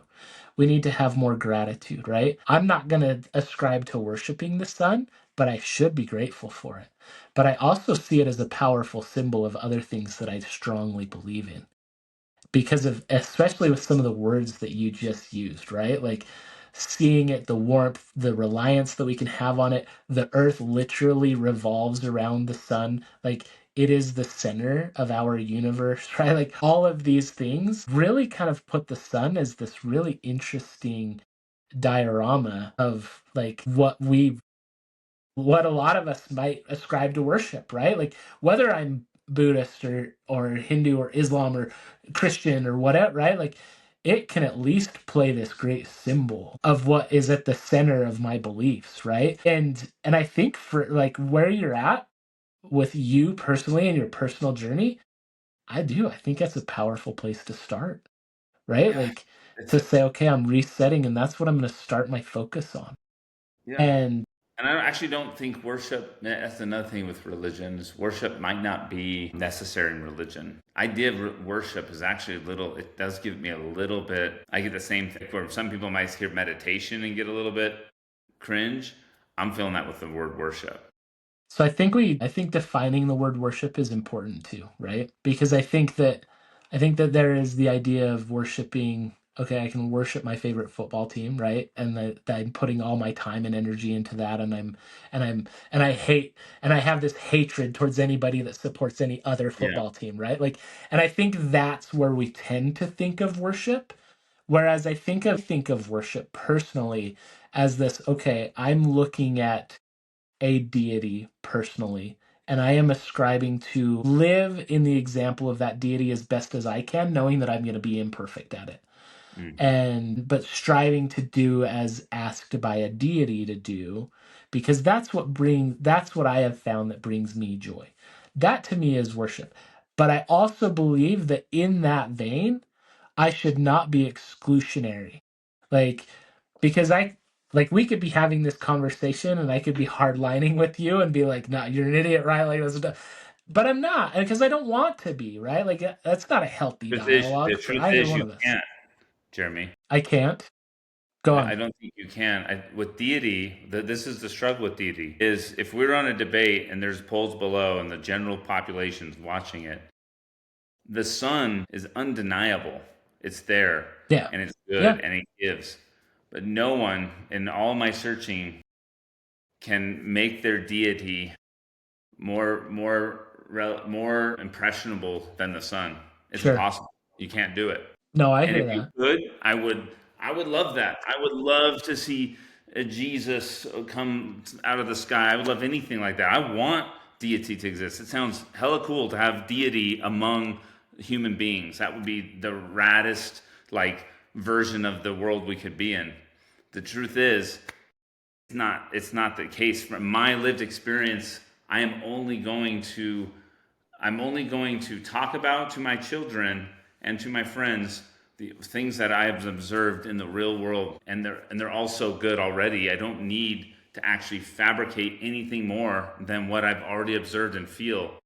We need to have more gratitude, right? I'm not going to ascribe to worshiping the sun, but I should be grateful for it. But I also see it as a powerful symbol of other things that I strongly believe in, because of, especially with some of the words that you just used, right? Like seeing it, the warmth, the reliance that we can have on it. The earth literally revolves around the sun. Like, it is the center of our universe, right? Like, all of these things really kind of put the sun as this really interesting diorama of like what a lot of us might ascribe to worship, right? Like, whether I'm Buddhist or Hindu or Islam or Christian or whatever, right? Like, it can at least play this great symbol of what is at the center of my beliefs, right? And I think for like where you're at with you personally and your personal journey, I think that's a powerful place to start, right? Yeah, Like, it's to say, okay, I'm resetting and that's what I'm going to start my focus on. yeah. And And I actually don't think worship, that's another thing with religions. Worship might not be necessary in religion. Idea of worship is actually a little, it does give me a little bit, I get the same thing where some people might hear meditation and get a little bit cringe. I'm feeling that with the word worship. so I think defining the word worship is important too, right? Because I think that there is the idea of worshiping, okay, I can worship my favorite football team, right? And that I'm putting all my time and energy into that, and I hate and I have this hatred towards anybody that supports any other Yeah. football team, right? Like, and I think that's where we tend to think of worship. Whereas think of worship personally as this, okay, I'm looking at a deity personally, and I am ascribing to live in the example of that deity as best as I can, knowing that I'm going to be imperfect at it. Hmm. And but striving to do as asked by a deity to do, because that's what I have found that brings me joy. That to me is worship. But I also believe that in that vein, I should not be exclusionary. Like, because we could be having this conversation and I could be hardlining with you and be like, no, you're an idiot, right? Like, but I'm not, because I don't want to be, right? Like, that's not a healthy The dialogue for truth either is one you of us. can't, Jeremy. I can't. Go I on. don't think you can. With deity, this is the struggle with deity, is if we're on a debate and there's polls below and the general population's watching it, the sun is undeniable. It's there Yeah. and it's Yeah. good and it gives. But no one in all my searching can make their deity more impressionable than the sun. It's Sure. impossible. You can't do it. No, I And hear if you that. could, I would love that. I would love to see Jesus come out of the sky. I would love anything like that. I want deity to exist. It sounds hella cool to have deity among human beings. That would be the raddest like version of the world we could be in. The truth is, it's not the case. From my lived experience, I'm only going to talk about to my children and to my friends the things that I've observed in the real world, and they're all so good already. I don't need to actually fabricate anything more than what I've already observed and feel.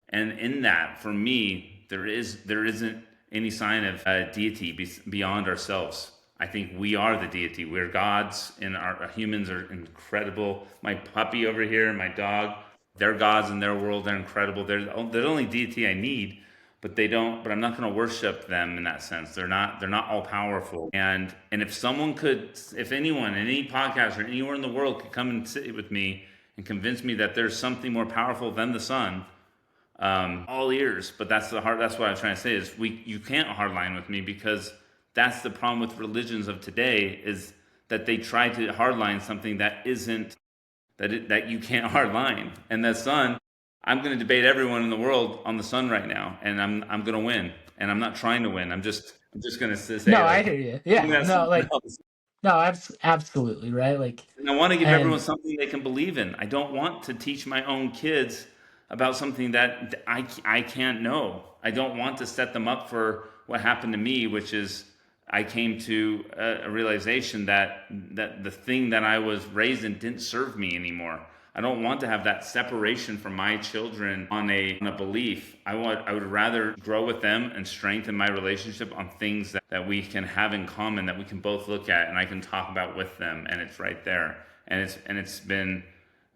And in that, for me, there isn't any sign of deity beyond ourselves. I think we are the deity. We're gods, and our humans are incredible. My puppy over here, my dog, they're gods in their world. They're incredible. They're the only deity I need, but they don't. But I'm not going to worship them in that sense. They're not all powerful. And if someone could, if anyone, any podcaster, anywhere in the world could come and sit with me and convince me that there's something more powerful than the sun, all ears. But that's what I'm trying to say is you can't hardline with me, because that's the problem with religions of today, is that they try to hardline something that isn't, that you can't hardline. And the sun, I'm going to debate everyone in the world on the sun right now, and I'm going to win. And I'm not trying to win. I'm just going to No, say, I like, hear you. I'm Yeah. going to No, something like, else. no, absolutely, right? Like, And I want to give everyone and something they can believe in. I don't want to teach my own kids about something that I can't know. I don't want to set them up for what happened to me, which is I came to a realization that the thing that I was raised in didn't serve me anymore. I don't want to have that separation from my children on a belief. I would rather grow with them and strengthen my relationship on things that we can have in common, that we can both look at and I can talk about with them, and it's right there. And it's been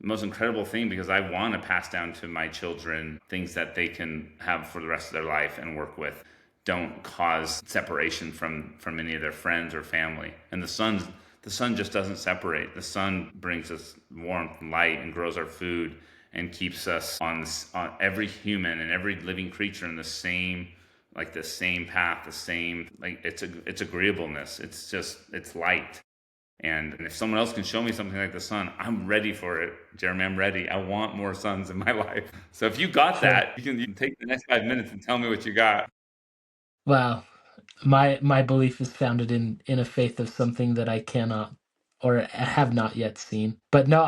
the most incredible thing, because I want to pass down to my children things that they can have for the rest of their life and work with. Don't cause separation from any of their friends or family. And The sun just doesn't separate. The sun brings us warmth and light and grows our food and keeps us on every human and every living creature in the same, like the same path, the same, like it's agreeableness. It's light. And if someone else can show me something like the sun, I'm ready for it. Jeremy, I'm ready. I want more suns in my life. So if you got Sure. that, you can take the next 5 minutes and tell me what you got. Wow. My belief is founded in a faith of something that I cannot or have not yet seen. But no,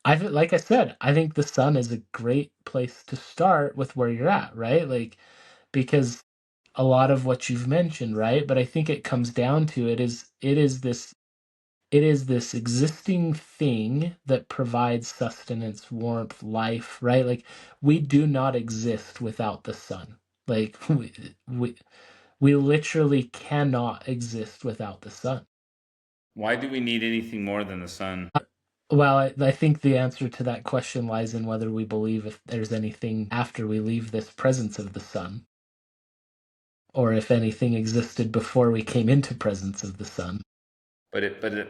like I said, I think the sun is a great place to start with where you're at, right? Like, because a lot of what you've mentioned, right? But I think it comes down to it is this existing thing that provides sustenance, warmth, life, right? Like, we do not exist without the sun. Like, we we literally cannot exist without the sun. Why do we need anything more than the sun? Well, I think the answer to that question lies in whether we believe if there's anything after we leave this presence of the sun, or if anything existed before we came into presence of the sun. But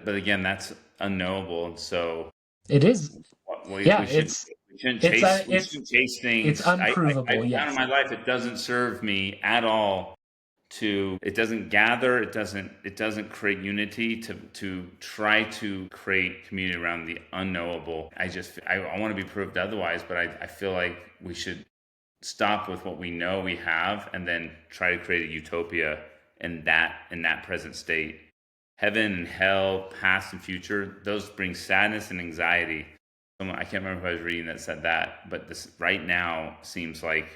again, that's unknowable. And so It is, we, yeah, we shouldn't we it's shouldn't chase it's things. I unprovable, found in yes. my life it doesn't serve me at all. It doesn't gather, it doesn't create unity to try to create community around the unknowable. I want to be proved otherwise, but I feel like we should stop with what we know we have and then try to create a utopia in that present state. Heaven and hell, past and future, those bring sadness and anxiety. I can't remember who I was reading that said that, but this right now seems like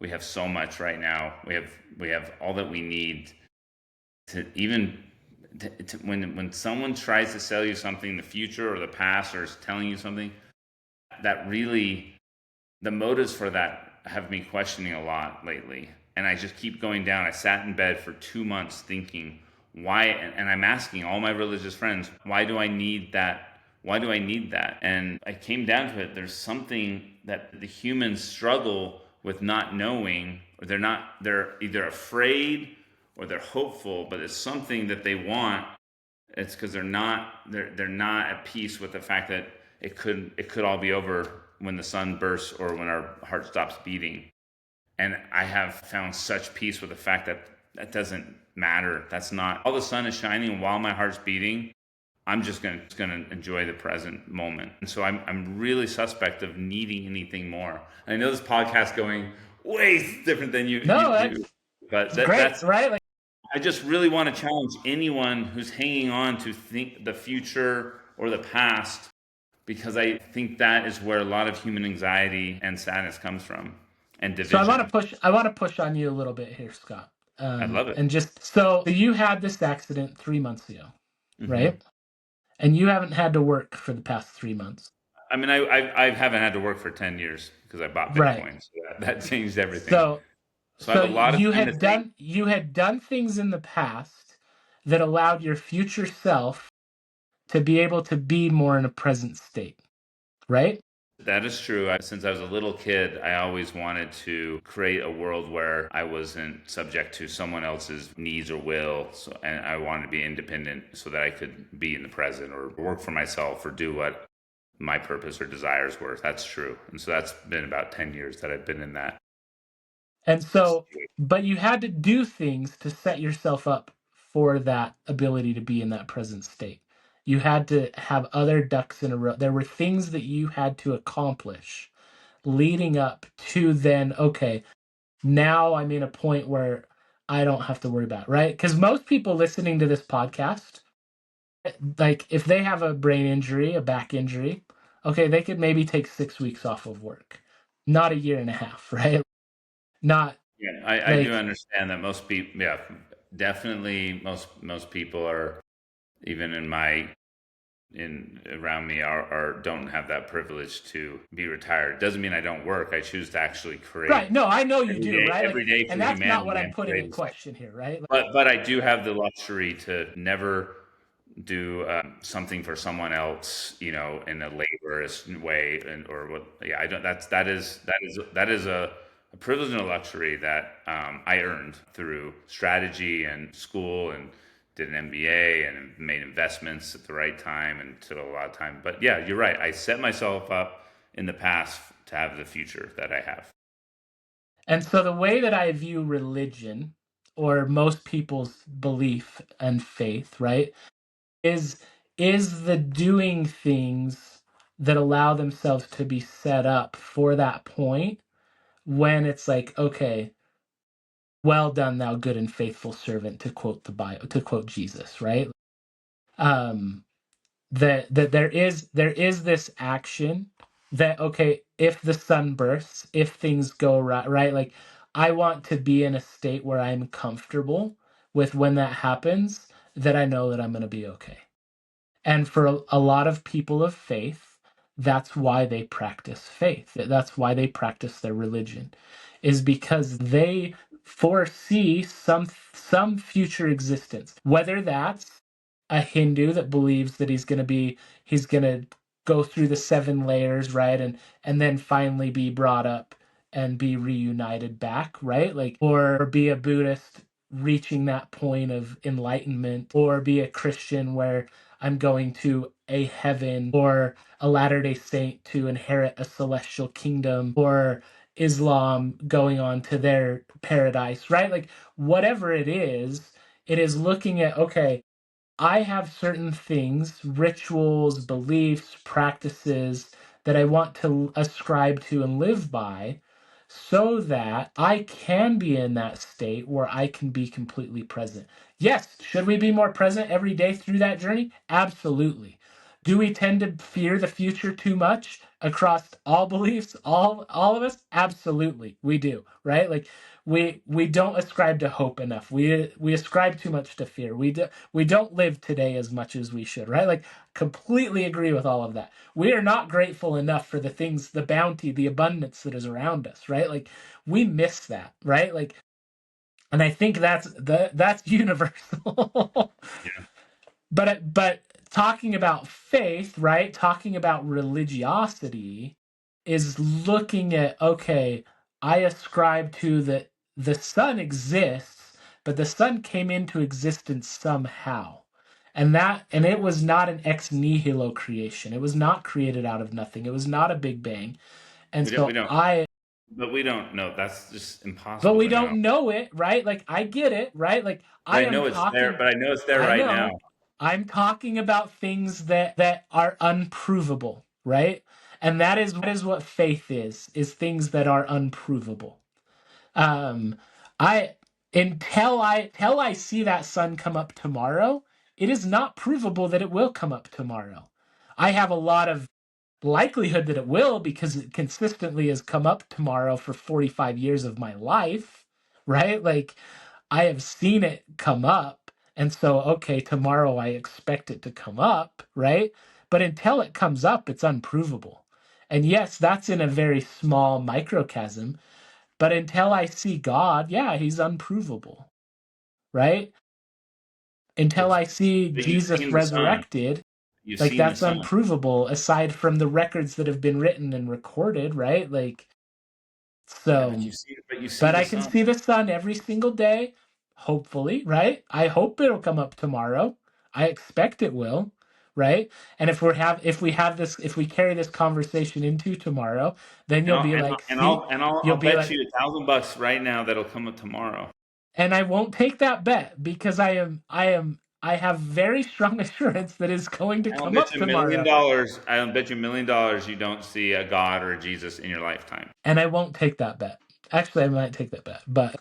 we have so much right now. We have all that we need to even when someone tries to sell you something in the future or the past or is telling you something that really the motives for that have me questioning a lot lately. And I just keep going down. I sat in bed for 2 months thinking, why? And I'm asking all my religious friends, why do I need that? Why do I need that? And I came down to it. There's something that the humans struggle with not knowing, or they're either afraid or they're hopeful, but it's something that they want. It's because they're not at peace with the fact that it could all be over when the sun bursts or when our heart stops beating. And I have found such peace with the fact that that doesn't matter. That's not all the sun is shining while my heart's beating. I'm just gonna enjoy the present moment. And so I'm really suspect of needing anything more. I know this podcast going way different than No, you do, but that's great, that's right? Like, I just really want to challenge anyone who's hanging on to think the future or the past because I think that is where a lot of human anxiety and sadness comes from and so division. I want to push on you a little bit here, Scott. I love it. And just so you had this accident 3 months ago, Hmm. right? And you haven't had to work for the past 3 months. I mean, I haven't had to work for 10 years because I bought Right. Bitcoin. So that changed everything. So So I have so a lot of time to think. you had done things in the past that allowed your future self to be able to be more in a present state, right? That is true. Since I was a little kid, I always wanted to create a world where I wasn't subject to someone else's needs or will. So, and I wanted to be independent so that I could be in the present or work for myself or do what my purpose or desires were. That's true. And so that's been about 10 years that I've been in that And so, situation. but you had to do things to set yourself up for that ability to be in that present state. You had to have other ducks in a row. There were things that you had to accomplish leading up to then, okay, now I'm in a point where I don't have to worry about it, right? Because most people listening to this podcast, like if they have a brain injury, a back injury, okay, they could maybe take 6 weeks off of work, not a year and a half, right? Not Yeah, I do like understand that most people, yeah, definitely most people are even in around me are don't have that privilege to be retired. Doesn't mean I don't work. I choose to actually create right. No, I know you every do, day, right? Like, every day and for that's not what humanity. I'm I'm putting in creating something. question here, right? Like, But I do have the luxury to never do something for someone else, in a laborious way, and or what? Yeah, I don't. That is a privilege and a luxury that I earned through strategy and school and did an MBA and made investments at the right time and took a lot of time. But yeah, you're right. I set myself up in the past to have the future that I have. And so the way that I view religion, or most people's belief and faith, right, is the doing things that allow themselves to be set up for that point when it's like, okay, well done, thou good and faithful servant, to quote the Bible, to quote Jesus, right? Um, that there is this action that, okay, if the sun bursts, if things go right, like I want to be in a state where I'm comfortable with when that happens, that I know that I'm going to be okay. And for a lot of people of faith, that's why they practice faith. That's why they practice their religion, is because they foresee some future existence. Whether that's a Hindu that believes that he's going to go through the 7 layers, right? And then finally be brought up and be reunited back, right? Like, or be a Buddhist reaching that point of enlightenment, or be a Christian where I'm going to a heaven, or a Latter-day Saint to inherit a celestial kingdom, or Islam going on to their paradise, right? Like whatever it is looking at, okay, I have certain things, rituals, beliefs, practices that I want to ascribe to and live by, so that I can be in that state where I can be completely present. Yes, should we be more present every day through that journey? Absolutely. Do we tend to fear the future too much across all beliefs, all of us? Absolutely, we do, right? Like we don't ascribe to hope enough. We ascribe too much to fear. We don't live today as much as we should, right? Like completely agree with all of that. We are not grateful enough for the things, the bounty, the abundance that is around us, right? Like we miss that, right? Like, and I think that's universal. Yeah. But talking about faith, right? Talking about religiosity is looking at, okay, I ascribe to that the sun exists, but the sun came into existence somehow. And it was not an ex nihilo creation. It was not created out of nothing. It was not a big bang. And We so don't, but we don't know. That's just but impossible we to know. don't know it, right? Like I get it, right? Like But I I am know it's there. talking, But I know it's there I right now. know, I'm talking about things that are unprovable, right? And that is what faith is things that are unprovable. Um, I until I see that sun come up tomorrow, it is not provable that it will come up tomorrow. I have a lot of likelihood that it will, because it consistently has come up tomorrow for 45 years of my life, right? Like I have seen it come up, and so okay, tomorrow I expect it to come up, right? But until it comes up, it's unprovable. And yes, that's in a very small microcosm, but until I see God, yeah, he's unprovable, right? Until But, I see but you've Jesus seen the sun. rerected, You've like seen the that's sun. unprovable aside from the records that have been written and recorded, right? Like Yeah, so, but you see but the I can sun. see the sun every single day, hopefully, right? I hope it'll come up tomorrow. I expect it will, right? And if we carry this conversation into tomorrow, then And you'll be like, see, you'll I'll be bet like, you $1,000 right now that'll come up tomorrow. and I won't take that bet because I have very strong assurance that it's going to I'll come bet up you $1 million. tomorrow, I'll bet you $1 million you don't see a God or a Jesus in your lifetime. and I won't take that bet. Actually, I might take that bet, but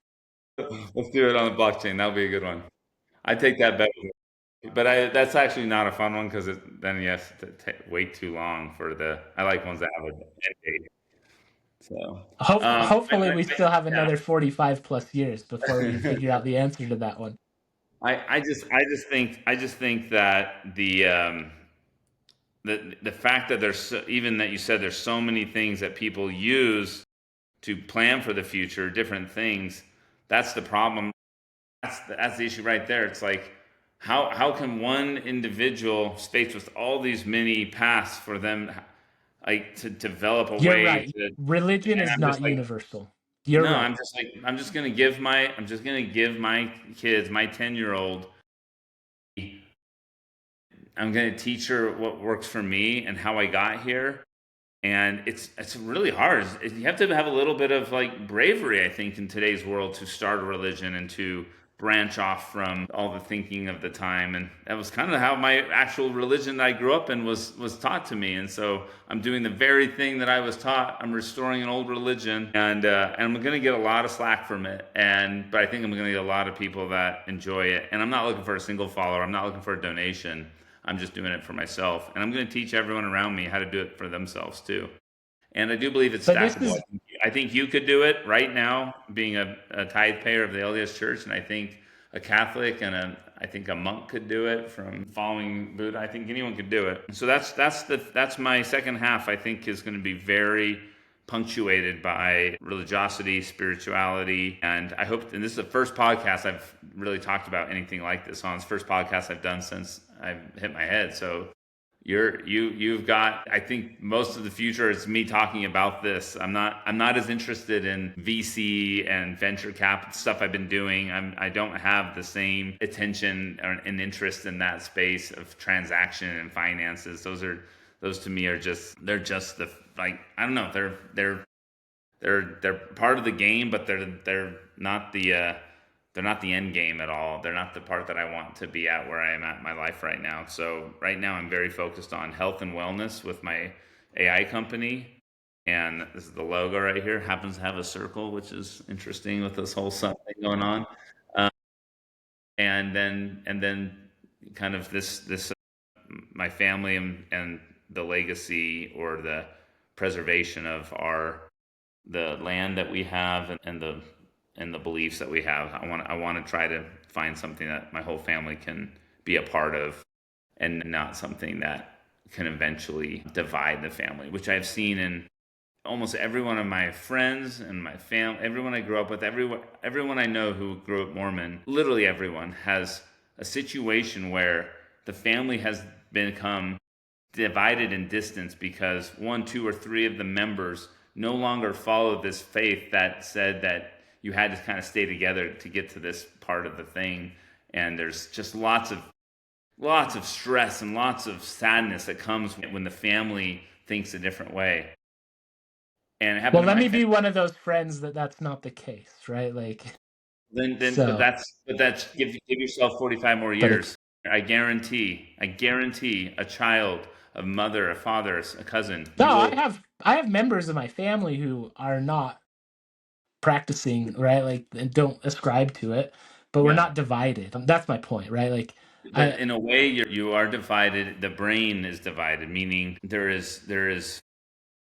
Let's do it on the blockchain. That'll be a good one. I take that bet. But that's actually not a fun one because then you have to wait too long for the. I like ones that have an end date. So, hopefully we still have yeah. another 45 plus years before we figure out the answer to that one. I just think that the fact that even that you said there's so many things that people use to plan for the future, different things. That's the problem. That's the issue right there. It's like how can one individual faced with all these many paths for them like to develop a You're way right. to, Religion and is I'm not just like, universal. You're no, right. I'm just gonna give my kids, my 10-year-old I'm going to teach her what works for me and how I got here. And it's really hard. You have to have a little bit of like bravery, I think, in today's world to start a religion and to branch off from all the thinking of the time. And that was kind of how my actual religion that I grew up in was taught to me. And so I'm doing the very thing that I was taught. I'm restoring an old religion, and I'm going to get a lot of slack from it. But I think I'm going to get a lot of people that enjoy it. And I'm not looking for a single follower. I'm not looking for a donation. I'm just doing it for myself. And I'm going to teach everyone around me how to do it for themselves too. And I do believe it's But this stackable. is I think you could do it right now, being a tithe payer of the LDS Church, and I think a Catholic and I think a monk could do it from following Buddha. I think anyone could do it. So that's my second half. I think is going to be very punctuated by religiosity, spirituality, and I hope. And this is the first podcast I've really talked about anything like this on. It's the first podcast I've done since I've hit my head. So you've got, I think most of the future is me talking about this. I'm not as interested in VC and venture cap stuff I've been doing. I don't have the same attention and interest in that space of transaction and finances. Those to me are just, they're just the, like, I don't know, they're part of the game, but they're not they're not the end game at all. They're not the part that I want to be at where I am at in my life right now. So right now I'm very focused on health and wellness with my AI company. And this is the logo right here. Happens to have a circle, which is interesting with this whole sun thing going on. Um, and then kind of this my family and the legacy or the preservation of the land that we have and the beliefs that we have. I want to try to find something that my whole family can be a part of, and not something that can eventually divide the family, which I've seen in almost every one of my friends and my family, everyone I grew up with, everyone I know who grew up Mormon, literally everyone has a situation where the family has become divided and distanced because one, two, or three of the members no longer followed this faith that said that you had to kind of stay together to get to this part of the thing. And there's just lots of stress and lots of sadness that comes when the family thinks a different way. And it well, happened to let my me be family. one of those friends that's not the case, right? Like, Then, but so, that's give yourself 45 more but it's years. I guarantee a child, a mother, a father, a cousin, no, you'll. I have members of my family who are not practicing, right? Like, and don't ascribe to it, but we're Yeah. not divided. That's my point, right? Like, But I in a way, you are divided. The brain is divided, meaning there is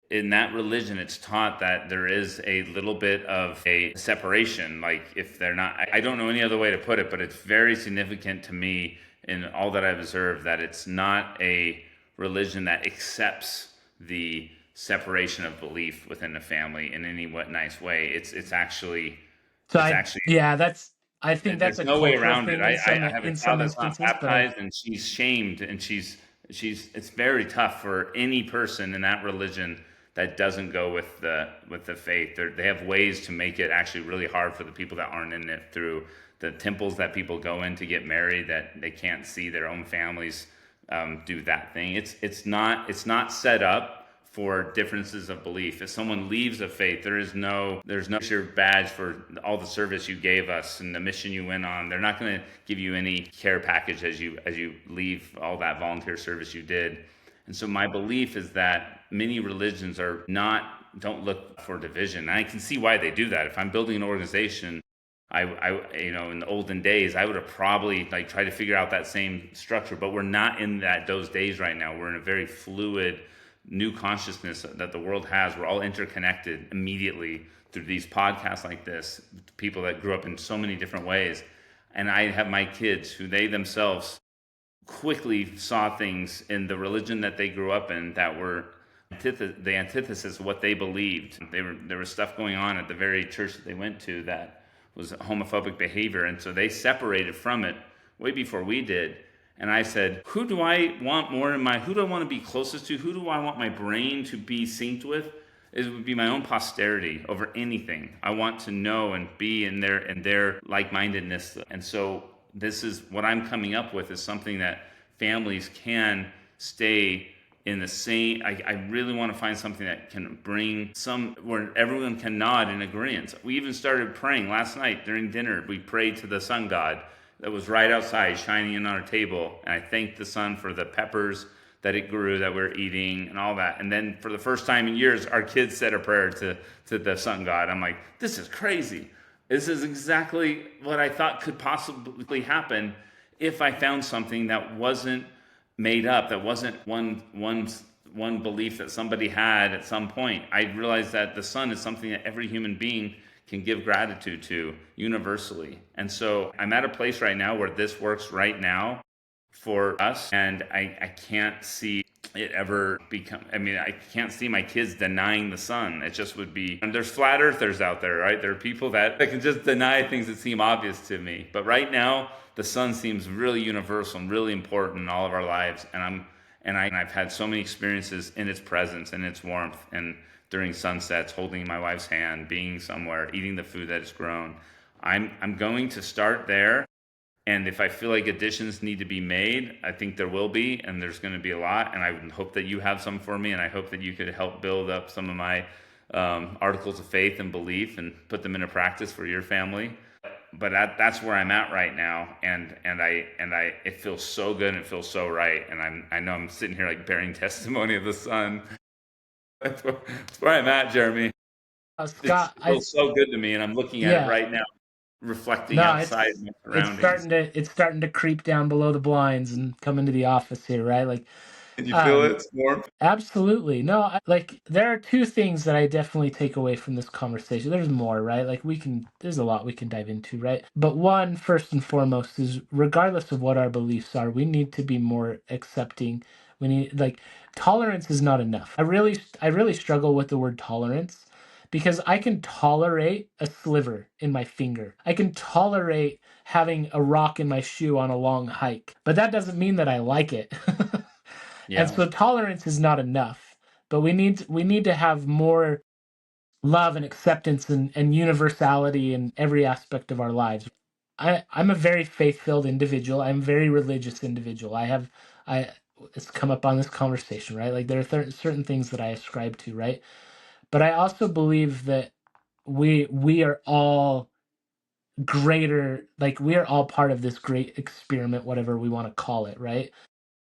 in that religion, it's taught that there is a little bit of a separation. Like if they're not, I don't know any other way to put it, but it's very significant to me in all that I've observed that it's not a religion that accepts the separation of belief within the family in any what nice way. It's actually so it's I actually yeah, I think that's there's a no way cultural around it. thing I have a in child some that's not instances, but I baptized, and she's shamed, and she's it's very tough for any person in that religion that doesn't go with the faith. They have ways to make it actually really hard for the people that aren't in it, through the temples that people go in to get married, that they can't see their own families do that thing. It's not set up for differences of belief. If someone leaves a faith, there's no your badge for all the service you gave us and the mission you went on. They're not going to give you any care package as you leave all that volunteer service you did. And so my belief is that many religions don't look for division. And I can see why they do that. If I'm building an organization, in the olden days, I would have probably like tried to figure out that same structure, but we're not in those days right now. We're in a very fluid, new consciousness that the world has. We're all interconnected immediately through these podcasts like this, people that grew up in so many different ways. And I have my kids who they themselves quickly saw things in the religion that they grew up in that were the antithesis of what they believed. There was stuff going on at the very church that they went to that was homophobic behavior, and so they separated from it way before we did. And I said, who do I want more in who do I want to be closest to? Who do I want my brain to be synced with? It would be my own posterity over anything. I want to know and be in their like-mindedness. And so this is what I'm coming up with is something that families can stay in the same. I really want to find something that can bring some where everyone can nod in agreement. We even started praying last night during dinner. We prayed to the sun god that was right outside shining in on our table, and I thanked the sun for the peppers that it grew that we're eating and all that. And then for the first time in years, our kids said a prayer to the sun god. I'm like, this is crazy. This is exactly what I thought could possibly happen if I found something that wasn't made up, that wasn't one belief that somebody had at some point. I realized that the sun is something that every human being can give gratitude to universally. And so I'm at a place right now where this works right now for us, and I can't see it ever become. I mean, I can't see my kids denying the sun. It just would be. And there's flat earthers out there, right? There are people that can just deny things that seem obvious to me. But right now, the sun seems really universal and really important in all of our lives. And I've had so many experiences in its presence and its warmth, and during sunsets, holding my wife's hand, being somewhere, eating the food that is grown. I'm going to start there, and if I feel like additions need to be made, I think there will be, and there's going to be a lot. And I hope that you have some for me, and I hope that you could help build up some of my articles of faith and belief and put them into practice for your family. But that's where I'm at right now, and it feels so good and it feels so right. And I know I'm sitting here like bearing testimony of the sun. That's where I'm at, Jeremy. It Scott, feels so good to me, and I'm looking at it yeah, right now, reflecting no, outside my it's surroundings. it's starting to creep down below the blinds and come into the office here, right? Like, Can you feel it? um, It's warm. absolutely. No, like there are two things that I definitely take away from this conversation. There's more, right? Like there's a lot we can dive into, right? But one, first and foremost, is regardless of what our beliefs are, we need to be more accepting. We need, like, tolerance is not enough. I really struggle with the word tolerance because I can tolerate a sliver in my finger. I can tolerate having a rock in my shoe on a long hike, but that doesn't mean that I like it. And Yeah. so tolerance is not enough, but we need to have more love and acceptance and universality in every aspect of our lives. I'm a very faith-filled individual. I'm a very religious individual. I it's come up on this conversation, right? Like there are certain things that I ascribe to, right? But I also believe that we are all greater, like we are all part of this great experiment, whatever we want to call it, right?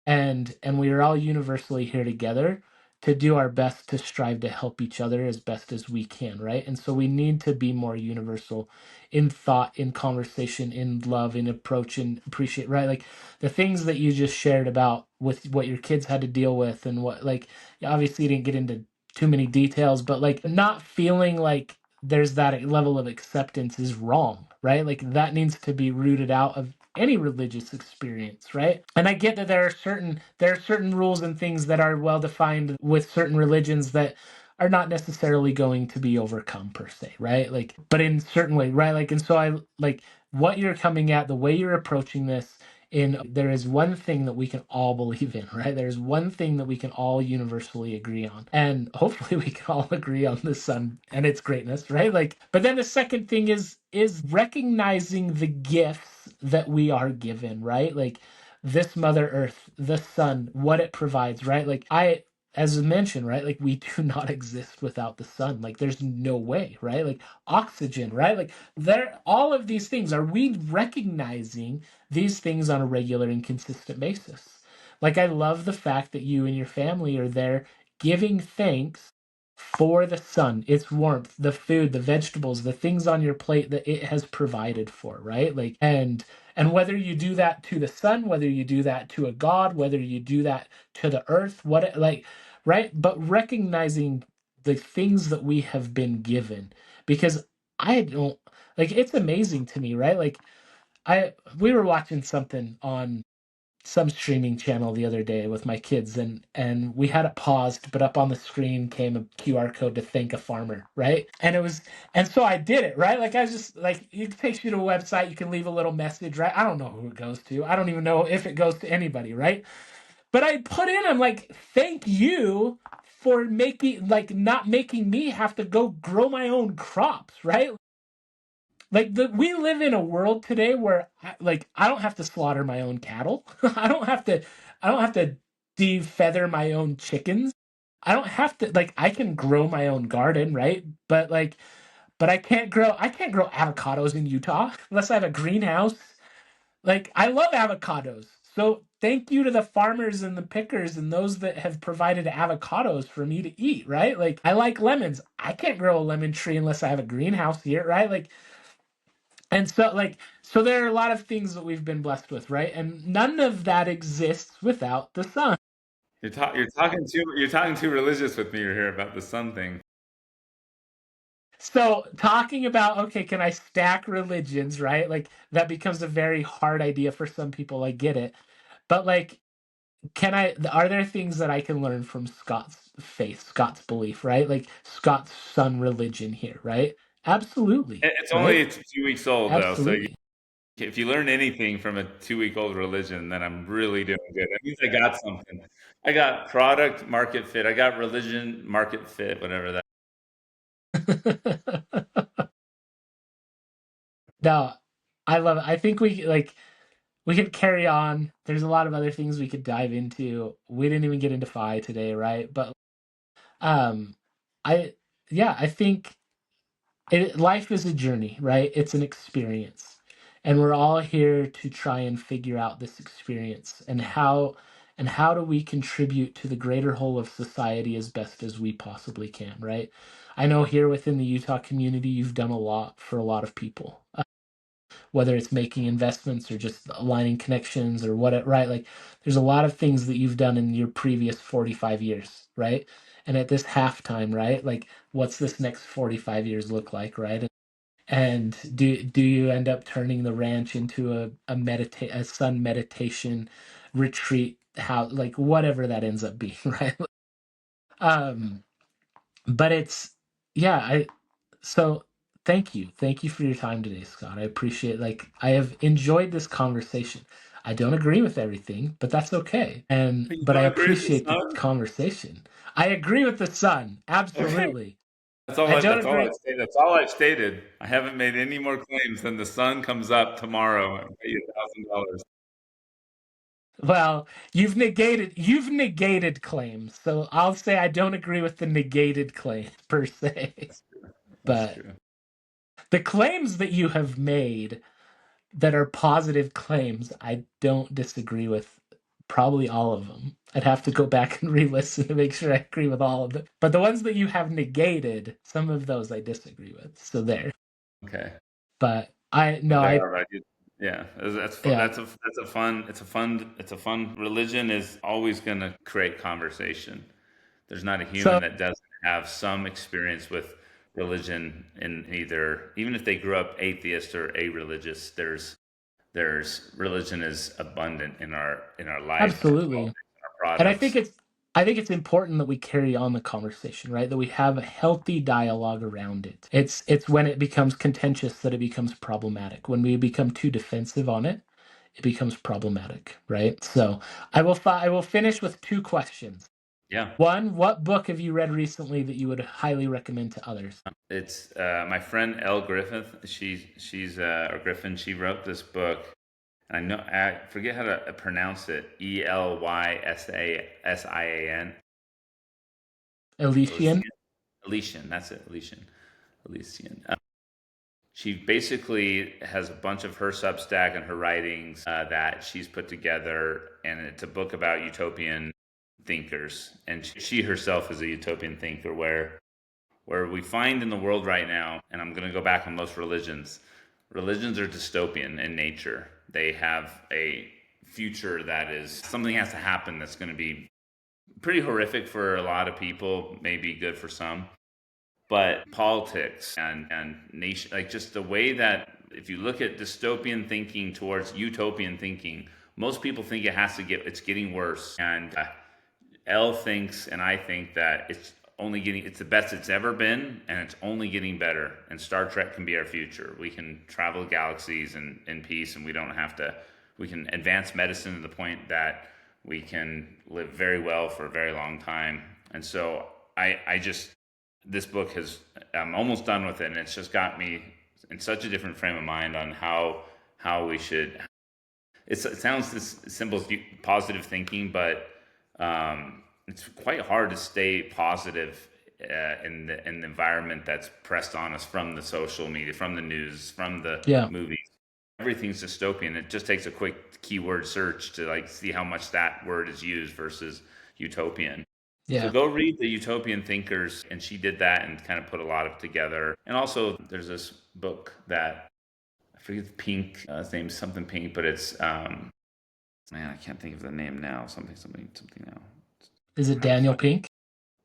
And we are all universally here together to do our best to strive to help each other as best as we can, right? And so we need to be more universal in thought, in conversation, in love, in approach, and appreciate, right? Like the things that you just shared about with what your kids had to deal with, and what, like, obviously you didn't get into too many details, but like not feeling like there's that level of acceptance is wrong, right? Like that needs to be rooted out of any religious experience, right? And I get that there are certain rules and things that are well defined with certain religions that are not necessarily going to be overcome per se, right? Like, but in certain way, right? Like, and so I like what you're coming at, the way you're approaching this. In there is one thing that we can all believe in, right? There's one thing that we can all universally agree on, and hopefully we can all agree on the sun and its greatness, right? Like, but then the second thing is recognizing the gifts that we are given, right? Like this Mother Earth, the sun, what it provides, right? Like as mentioned, right? Like we do not exist without the sun. Like there's no way, right? Like oxygen, right? Like there, all of these things, are we recognizing these things on a regular and consistent basis? Like I love the fact that you and your family are there giving thanks for the sun, its warmth, the food, the vegetables, the things on your plate that it has provided for, right? Like, and whether you do that to the sun, whether you do that to a god, whether you do that to the earth, what, like, right? But recognizing the things that we have been given, because I don't, like, it's amazing to me, right? Like we were watching something on some streaming channel the other day with my kids, and we had it paused, but up on the screen came a QR code to thank a farmer, right? And it was, and so I did it, right? Like I was just like, it takes you to a website, you can leave a little message, right? I don't know who it goes to, I don't even know if it goes to anybody, right? But I put in, I'm like, thank you for making, like, not making me have to go grow my own crops, right? like we live in a world today where I don't have to slaughter my own cattle. I don't have to defeather my own chickens. I don't have to like I can grow my own garden, right? But I can't grow avocados in Utah unless I have a greenhouse. Like I love avocados. So thank you to the farmers and the pickers and those that have provided avocados for me to eat, right? Like I like lemons. I can't grow a lemon tree unless I have a greenhouse here, right? Like and so there are a lot of things that we've been blessed with, right? And none of that exists without the sun. You're talking too religious with me here about the sun thing. So talking about okay, can I stack religions, right? Like that becomes a very hard idea for some people. I get it. But like can I are there things that I can learn from Scott's faith, Scott's belief, right? Like Scott's sun religion here, right? Absolutely, It's right? only 2 weeks old though, so Absolutely. if you learn anything from a 2 week old religion, then I'm really doing good. That means I got something. I got product market fit. I got religion market fit, whatever that. No, I love it. I think we could carry on. There's a lot of other things we could dive into. We didn't even get into phi today, right? But um I yeah, I think life is a journey, right? It's an experience. And we're all here to try and figure out this experience and how do we contribute to the greater whole of society as best as we possibly can, right? I know here within the Utah community, you've done a lot for a lot of people, whether it's making investments or just aligning connections or what, right? Like there's a lot of things that you've done in your previous 45 years, right? And at this halftime, right? Like what's this next 45 years look like, right? And do you end up turning the ranch into a sun meditation retreat, how like whatever that ends up being, right? Um, but it's yeah, I so thank you for your time today, Scott. I appreciate like I have enjoyed this conversation. I don't agree with everything, but that's okay. And You but I don't agree with the appreciate the sun? conversation. I agree with the sun, Okay. absolutely. I don't That's all agree. I've stated. That's all I've stated. I haven't made any more claims than the sun comes up tomorrow and pay you $1,000. Well, you've negated claims, so I'll say I don't agree with the negated claims per se. That's true. That's But true. the claims that you have made that are positive claims, I don't disagree with probably all of them. I'd have to go back and re-listen to make sure I agree with all of them. But the ones that you have negated, some of those I disagree with. So there. Okay. But I no, Okay. I All right. Yeah, that's fu- yeah. that's a fun. It's a fun. Religion is always going to create conversation. There's not a human So that doesn't have some experience with religion in either, even if they grew up atheist or a-religious. There's religion is abundant in our life, in our absolutely. politics, in our And products. I think it's important that we carry on the conversation, right? That we have a healthy dialogue around it. It's when it becomes contentious that it becomes problematic. When we become too defensive on it, it becomes problematic, right? So I will finish with two questions. Yeah. One, what book have you read recently that you would highly recommend to others? It's my friend Elle Griffith. She's or Griffin. She wrote this book. I know I forget how to pronounce it. Elysasian. Elysian. Elysian. Elysian. That's it. Elysian. Elysian. She basically has a bunch of her Substack and her writings that she's put together, and it's a book about utopian thinkers. And she herself is a utopian thinker, where we find in the world right now, and I'm going to go back on most religions. Religions are dystopian in nature. They have a future that is something has to happen that's going to be pretty horrific for a lot of people, maybe good for some. But politics and nation, like just the way that if you look at dystopian thinking towards utopian thinking, most people think it's getting worse. And L thinks, and I think that it's the best it's ever been, and it's only getting better. And Star Trek can be our future. We can travel galaxies in peace, and we don't have to. We can advance medicine to the point that we can live very well for a very long time. And so I just this book has I'm almost done with it, and it's just got me in such a different frame of mind on how we should. It sounds as simple as positive thinking, but it's quite hard to stay positive in the environment that's pressed on us from the social media, from the news, from the Yeah. movies. Everything's dystopian. It just takes a quick keyword search to like see how much that word is used versus utopian. So Yeah. go read the Utopian Thinkers, and she did that and kind of put a lot of together. And also, there's this book that I forget Pink. His name's something Pink, but it's man, I can't think of the name now. Something now. Is it Trying to Daniel find. Pink?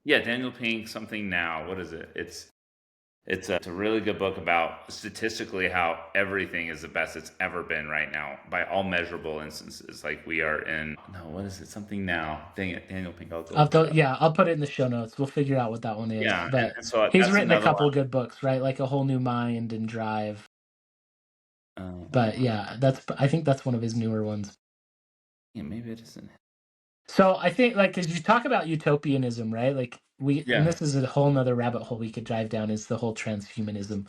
Yeah, Daniel Pink. Something now. What is it? It's a really good book about statistically how everything is the best it's ever been right now by all measurable instances. Like we are in no, what is it? Something now. Dang it, Daniel Pink. I'll go look it up. Yeah, I'll put it in the show notes. We'll figure out what that one is. Yeah, But and so he's that's written a another couple one. of good books, right? Like A Whole New Mind and Drive. But Uh, yeah, I think that's one of his newer ones. yeah, maybe it isn't. So I think like as you talk about utopianism, right? Like and Yeah. this is a whole nother rabbit hole we could dive down is the whole transhumanism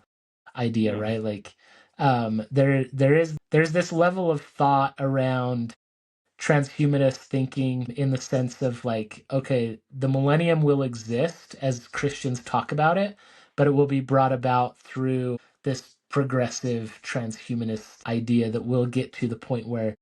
idea, Okay. right? Like there's this level of thought around transhumanist thinking in the sense of like, okay, the millennium will exist as Christians talk about it, but it will be brought about through this progressive transhumanist idea that we'll get to the point where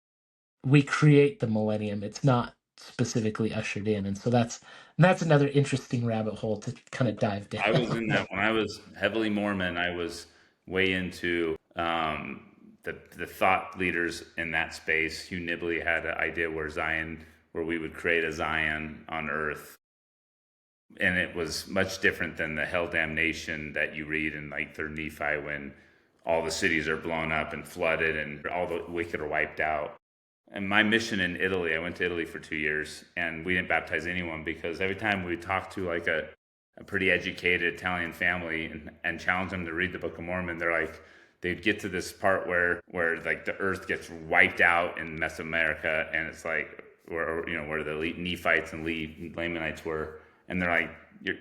we create the millennium. It's not specifically ushered in. And so that's another interesting rabbit hole to kind of dive I was down. in that when I was heavily Mormon. I was way into the thought leaders in that space. Hugh Nibley had an idea where we would create a Zion on Earth, and it was much different than the hell damnation that you read in like Third Nephi when all the cities are blown up and flooded and all the wicked are wiped out. And my mission in Italy, I went to Italy for 2 years, and we didn't baptize anyone because every time we talked to like a pretty educated Italian family and challenge them to read the Book of Mormon, they'd get to this part where like the earth gets wiped out in Mesoamerica, and it's like where the Nephites and Lamanites were, and they're like,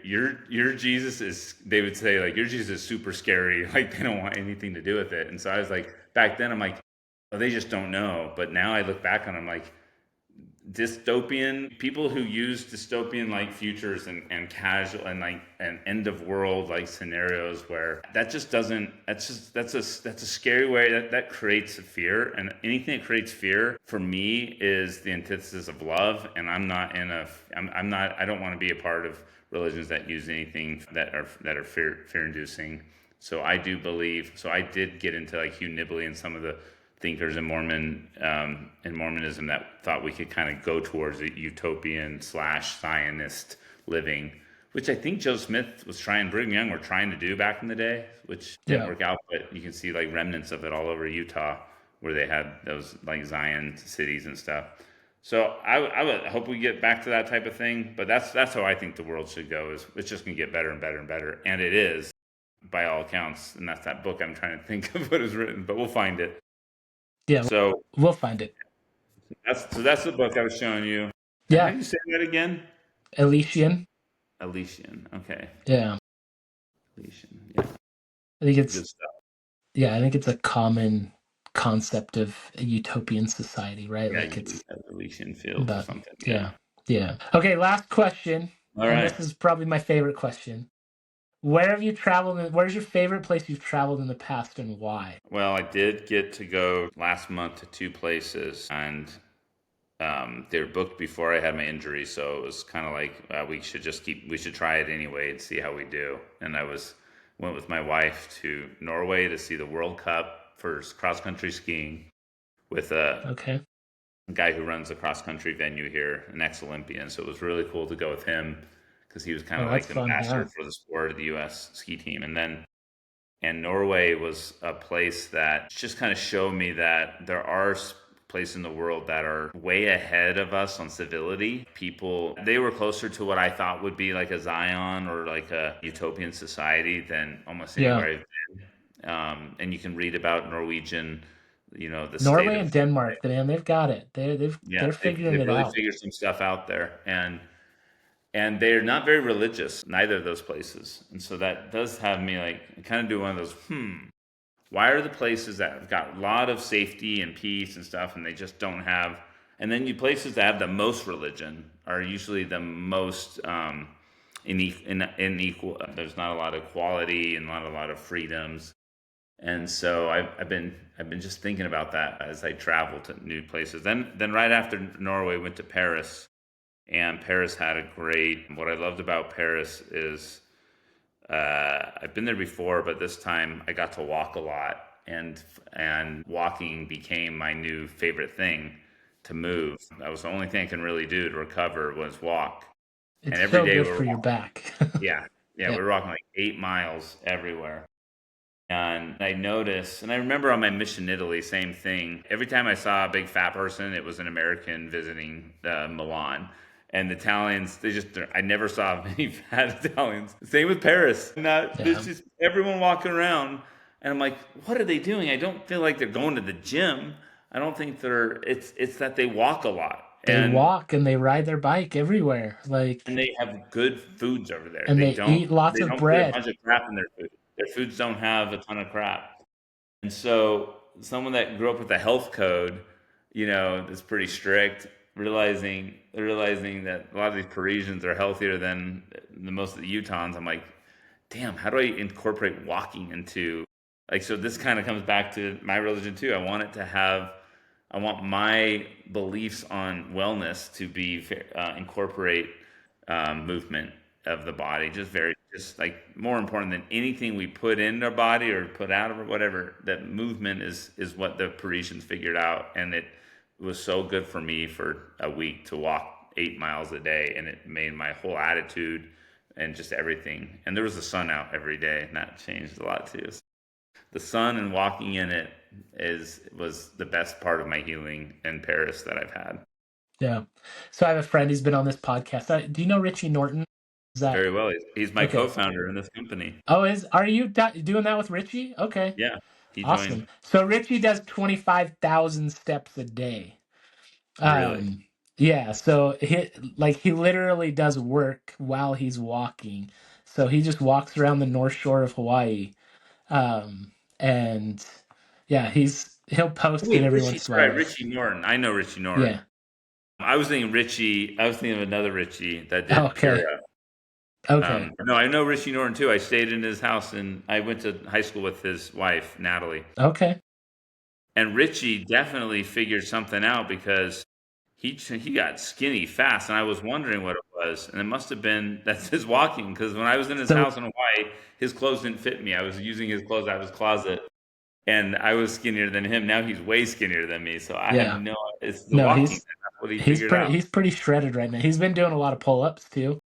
your Jesus is, they would say like, your Jesus is super scary, like they don't want anything to do with it. And so I was like, back then I'm like, oh, they just don't know. But now I look back on them like dystopian people who use dystopian like futures and casual and like an end of world like scenarios where that just doesn't that's a scary way that creates a fear, and anything that creates fear for me is the antithesis of love. And I'm not, I don't want to be a part of religions that use anything that are fear inducing. So I do believe, so I did get into like Hugh Nibley and some of the thinkers in Mormonism that thought we could kind of go towards a utopian / Zionist living, which I think Joe Smith was trying, Brigham Young were trying to do back in the day, which didn't work out. But you can see like remnants of it all over Utah, where they had those like Zion cities and stuff. So I would hope we get back to that type of thing. But that's how I think the world should go. Is it's just gonna get better and better and better, and it is by all accounts. And that's that book I'm trying to think of what is written, but we'll find it. Yeah, So we'll find it. that's the book I was showing you. Yeah. How do you say that again? Elysian. Elysian. Okay. Yeah. Elysian. Yeah. I think Good stuff. I think it's a common concept of a utopian society, right? Yeah, like it's Elysian field or something. Yeah. Okay, last question. All right. This is probably my favorite question. Where have you traveled? Where's your favorite place you've traveled in the past, and why? Well, I did get to go last month to 2 places, and they were booked before I had my injury, so it was kind of like we should try it anyway and see how we do. And went with my wife to Norway to see the World Cup for cross country skiing with a guy who runs the cross country venue here, an ex-Olympian. So it was really cool to go with him because he was kind of like the ambassador for the sport of the U.S. ski team. And Norway was a place that just kind of showed me that there are places in the world that are way ahead of us on civility. They were closer to what I thought would be like a Zion or like a utopian society than almost anywhere I've been. And you can read about Norwegian, Norway and Denmark, man, they've got it. They're figuring it really out. Figured some stuff out there, and they're not very religious, neither of those places. And so that does have me like kind of do one of those why are the places that have got a lot of safety and peace and stuff, and they just don't have, and then you places that have the most religion are usually the most unequal. There's not a lot of equality and not a lot of freedoms. And so I've been just thinking about that as I travel to new places. Then right after Norway, went to Paris, and Paris had a great. What I loved about Paris is I've been there before, but this time I got to walk a lot, and walking became my new favorite thing to move. That was the only thing I can really do to recover was walk. And It's every so day good we were for your walking. back. Yeah, yeah, Yeah. we were walking like 8 miles everywhere. And I noticed, and I remember on my mission in Italy, same thing. Every time I saw a big fat person, it was an American visiting Milan. And the Italians, I never saw many fat Italians. Same with Paris. There's Yeah. just everyone walking around. And I'm like, what are they doing? I don't feel like they're going to the gym. I don't think it's that they walk a lot. They walk and they ride their bike everywhere. And Like, they have good foods over there. and They they don't eat lots they of don't put a bread. bunch of crap in their food. Their foods don't have a ton of crap. And so someone that grew up with a health code, that's pretty strict, realizing that a lot of these Parisians are healthier than the most of the Utahns. I'm like, damn, how do I incorporate walking into, like, so this kind of comes back to my religion too. I want my beliefs on wellness to be incorporate movement of the body, just like more important than anything we put in our body or put out of, or whatever. That movement is what the Parisians figured out, and it was so good for me for a week to walk 8 miles a day, and it made my whole attitude and just everything. And there was the sun out every day, and that changed a lot too. The sun and walking in it is was the best part of my healing in Paris that I've had. Yeah. So I have a friend who's been on this podcast. Do you know Richie Norton? Is that Very well. He's my okay? co-founder in this company. Oh, are you doing that with Richie? Okay. Yeah, he Awesome. joined. So Richie does 25,000 steps a day. Really? Um, yeah, so he literally does work while he's walking. So he just walks around the North Shore of Hawaii. And yeah, he'll post it Wait, every Richie. once in a while. Sorry, Richie Norton. I know Richie Norton. Yeah. I was thinking Richie. I was thinking of another Richie that did Okay. Pura. Okay. No, I know Richie Norton too. I stayed in his house, and I went to high school with his wife, Natalie. Okay. And Richie definitely figured something out because he got skinny fast, and I was wondering what it was, and it must have been that's his walking. Because when I was in his So house in Hawaii, his clothes didn't fit me. I was using his clothes out of his closet, and I was skinnier than him. Now he's way skinnier than me. So I had yeah. no. It's the No, walking. That's what he figured out. he's pretty shredded right now. He's been doing a lot of pull-ups too.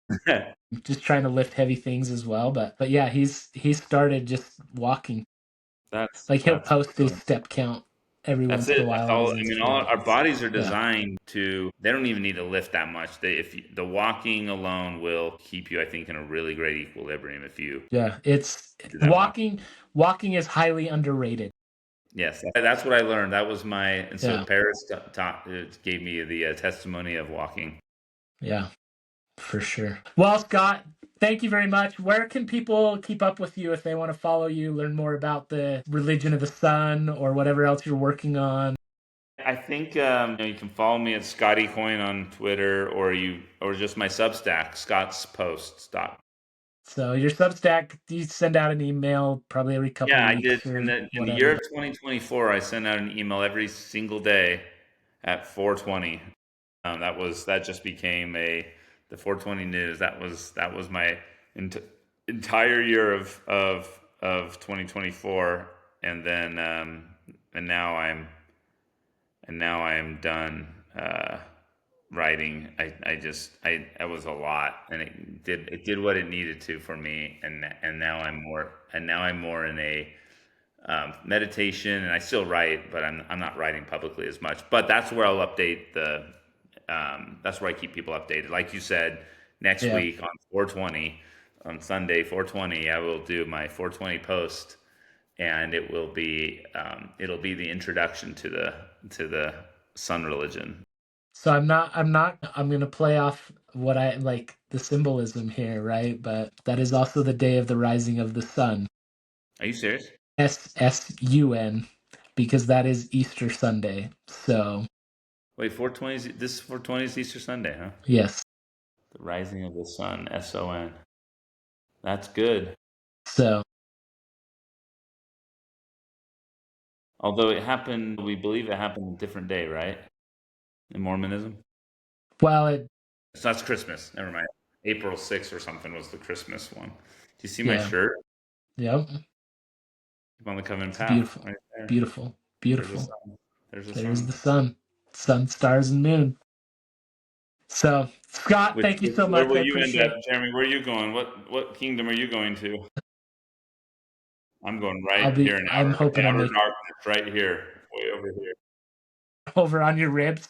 Just trying to lift heavy things as well. But yeah, he started just walking. Like he'll That's post his awesome. step count every That's once in a it. That's while on all. his I mean, all Instagram. our bodies are Yeah. designed to. They don't even need to lift that much. The walking alone will keep you, I think, in a really great equilibrium if you Yeah. It's do that walk. walking is highly underrated. Yes, that's what I learned. That was my, and so Yeah. Paris it gave me the testimony of walking. Yeah. For sure. Well, Scott, thank you very much. Where can people keep up with you if they want to follow you, learn more about the religion of the sun or whatever else you're working on? I think you can follow me at Scotty Coin on Twitter, or just my Substack, Scott's Posts. So your Substack, do you send out an email probably every couple Yeah, I did. weeks or In the year whatever? of 2024, I sent out an email every single day at 4:20. That just became the 4:20 news. That was my entire year of 2024, and then and now I am done writing. I was a lot, and it did what it needed to for me, and now I'm more in a meditation, and I still write, but I'm not writing publicly as much. But that's where I'll update the. That's where I keep people updated. Like you said, next Yeah. week on 420, on Sunday 420, I will do my 420 post, and it'll be the introduction to the sun religion. So I'm going to play off what I like the symbolism here, right? But that is also the day of the rising of the sun. Are you serious? SSUN, because that is Easter Sunday. So Wait, 420. This 420 is Easter Sunday, huh? yes. The rising of the sun. SON. That's good. So Although it happened, we believe it happened a different day, right? In Mormonism. well, So that's Christmas. Never mind. April 6th or something was the Christmas one. Do you see my yeah. shirt? Yep. Keep on the covenant It's path. beautiful. Right there. Beautiful. There's the Beautiful. sun. There's the There's sun. the sun. Sun, stars, and moon. So, Scott, Which, thank you so where much. will I you end up, appreciate it. Jeremy? Where are you going? What kingdom are you going to? I'm going right here in I'm hoping I'll outer make darkness, right here, way over here. over on your ribs.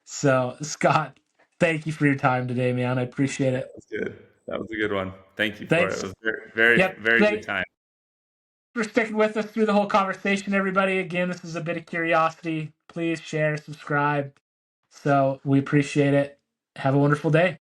So, Scott, thank you for your time today, man. I appreciate it. That was good. That was a good one. Thank you for it. Thanks. It was very, very, Yep. very good Thanks time. for sticking with us through the whole conversation, everybody. Again, this is a bit of curiosity. Please share, subscribe. So, we appreciate it. Have a wonderful day.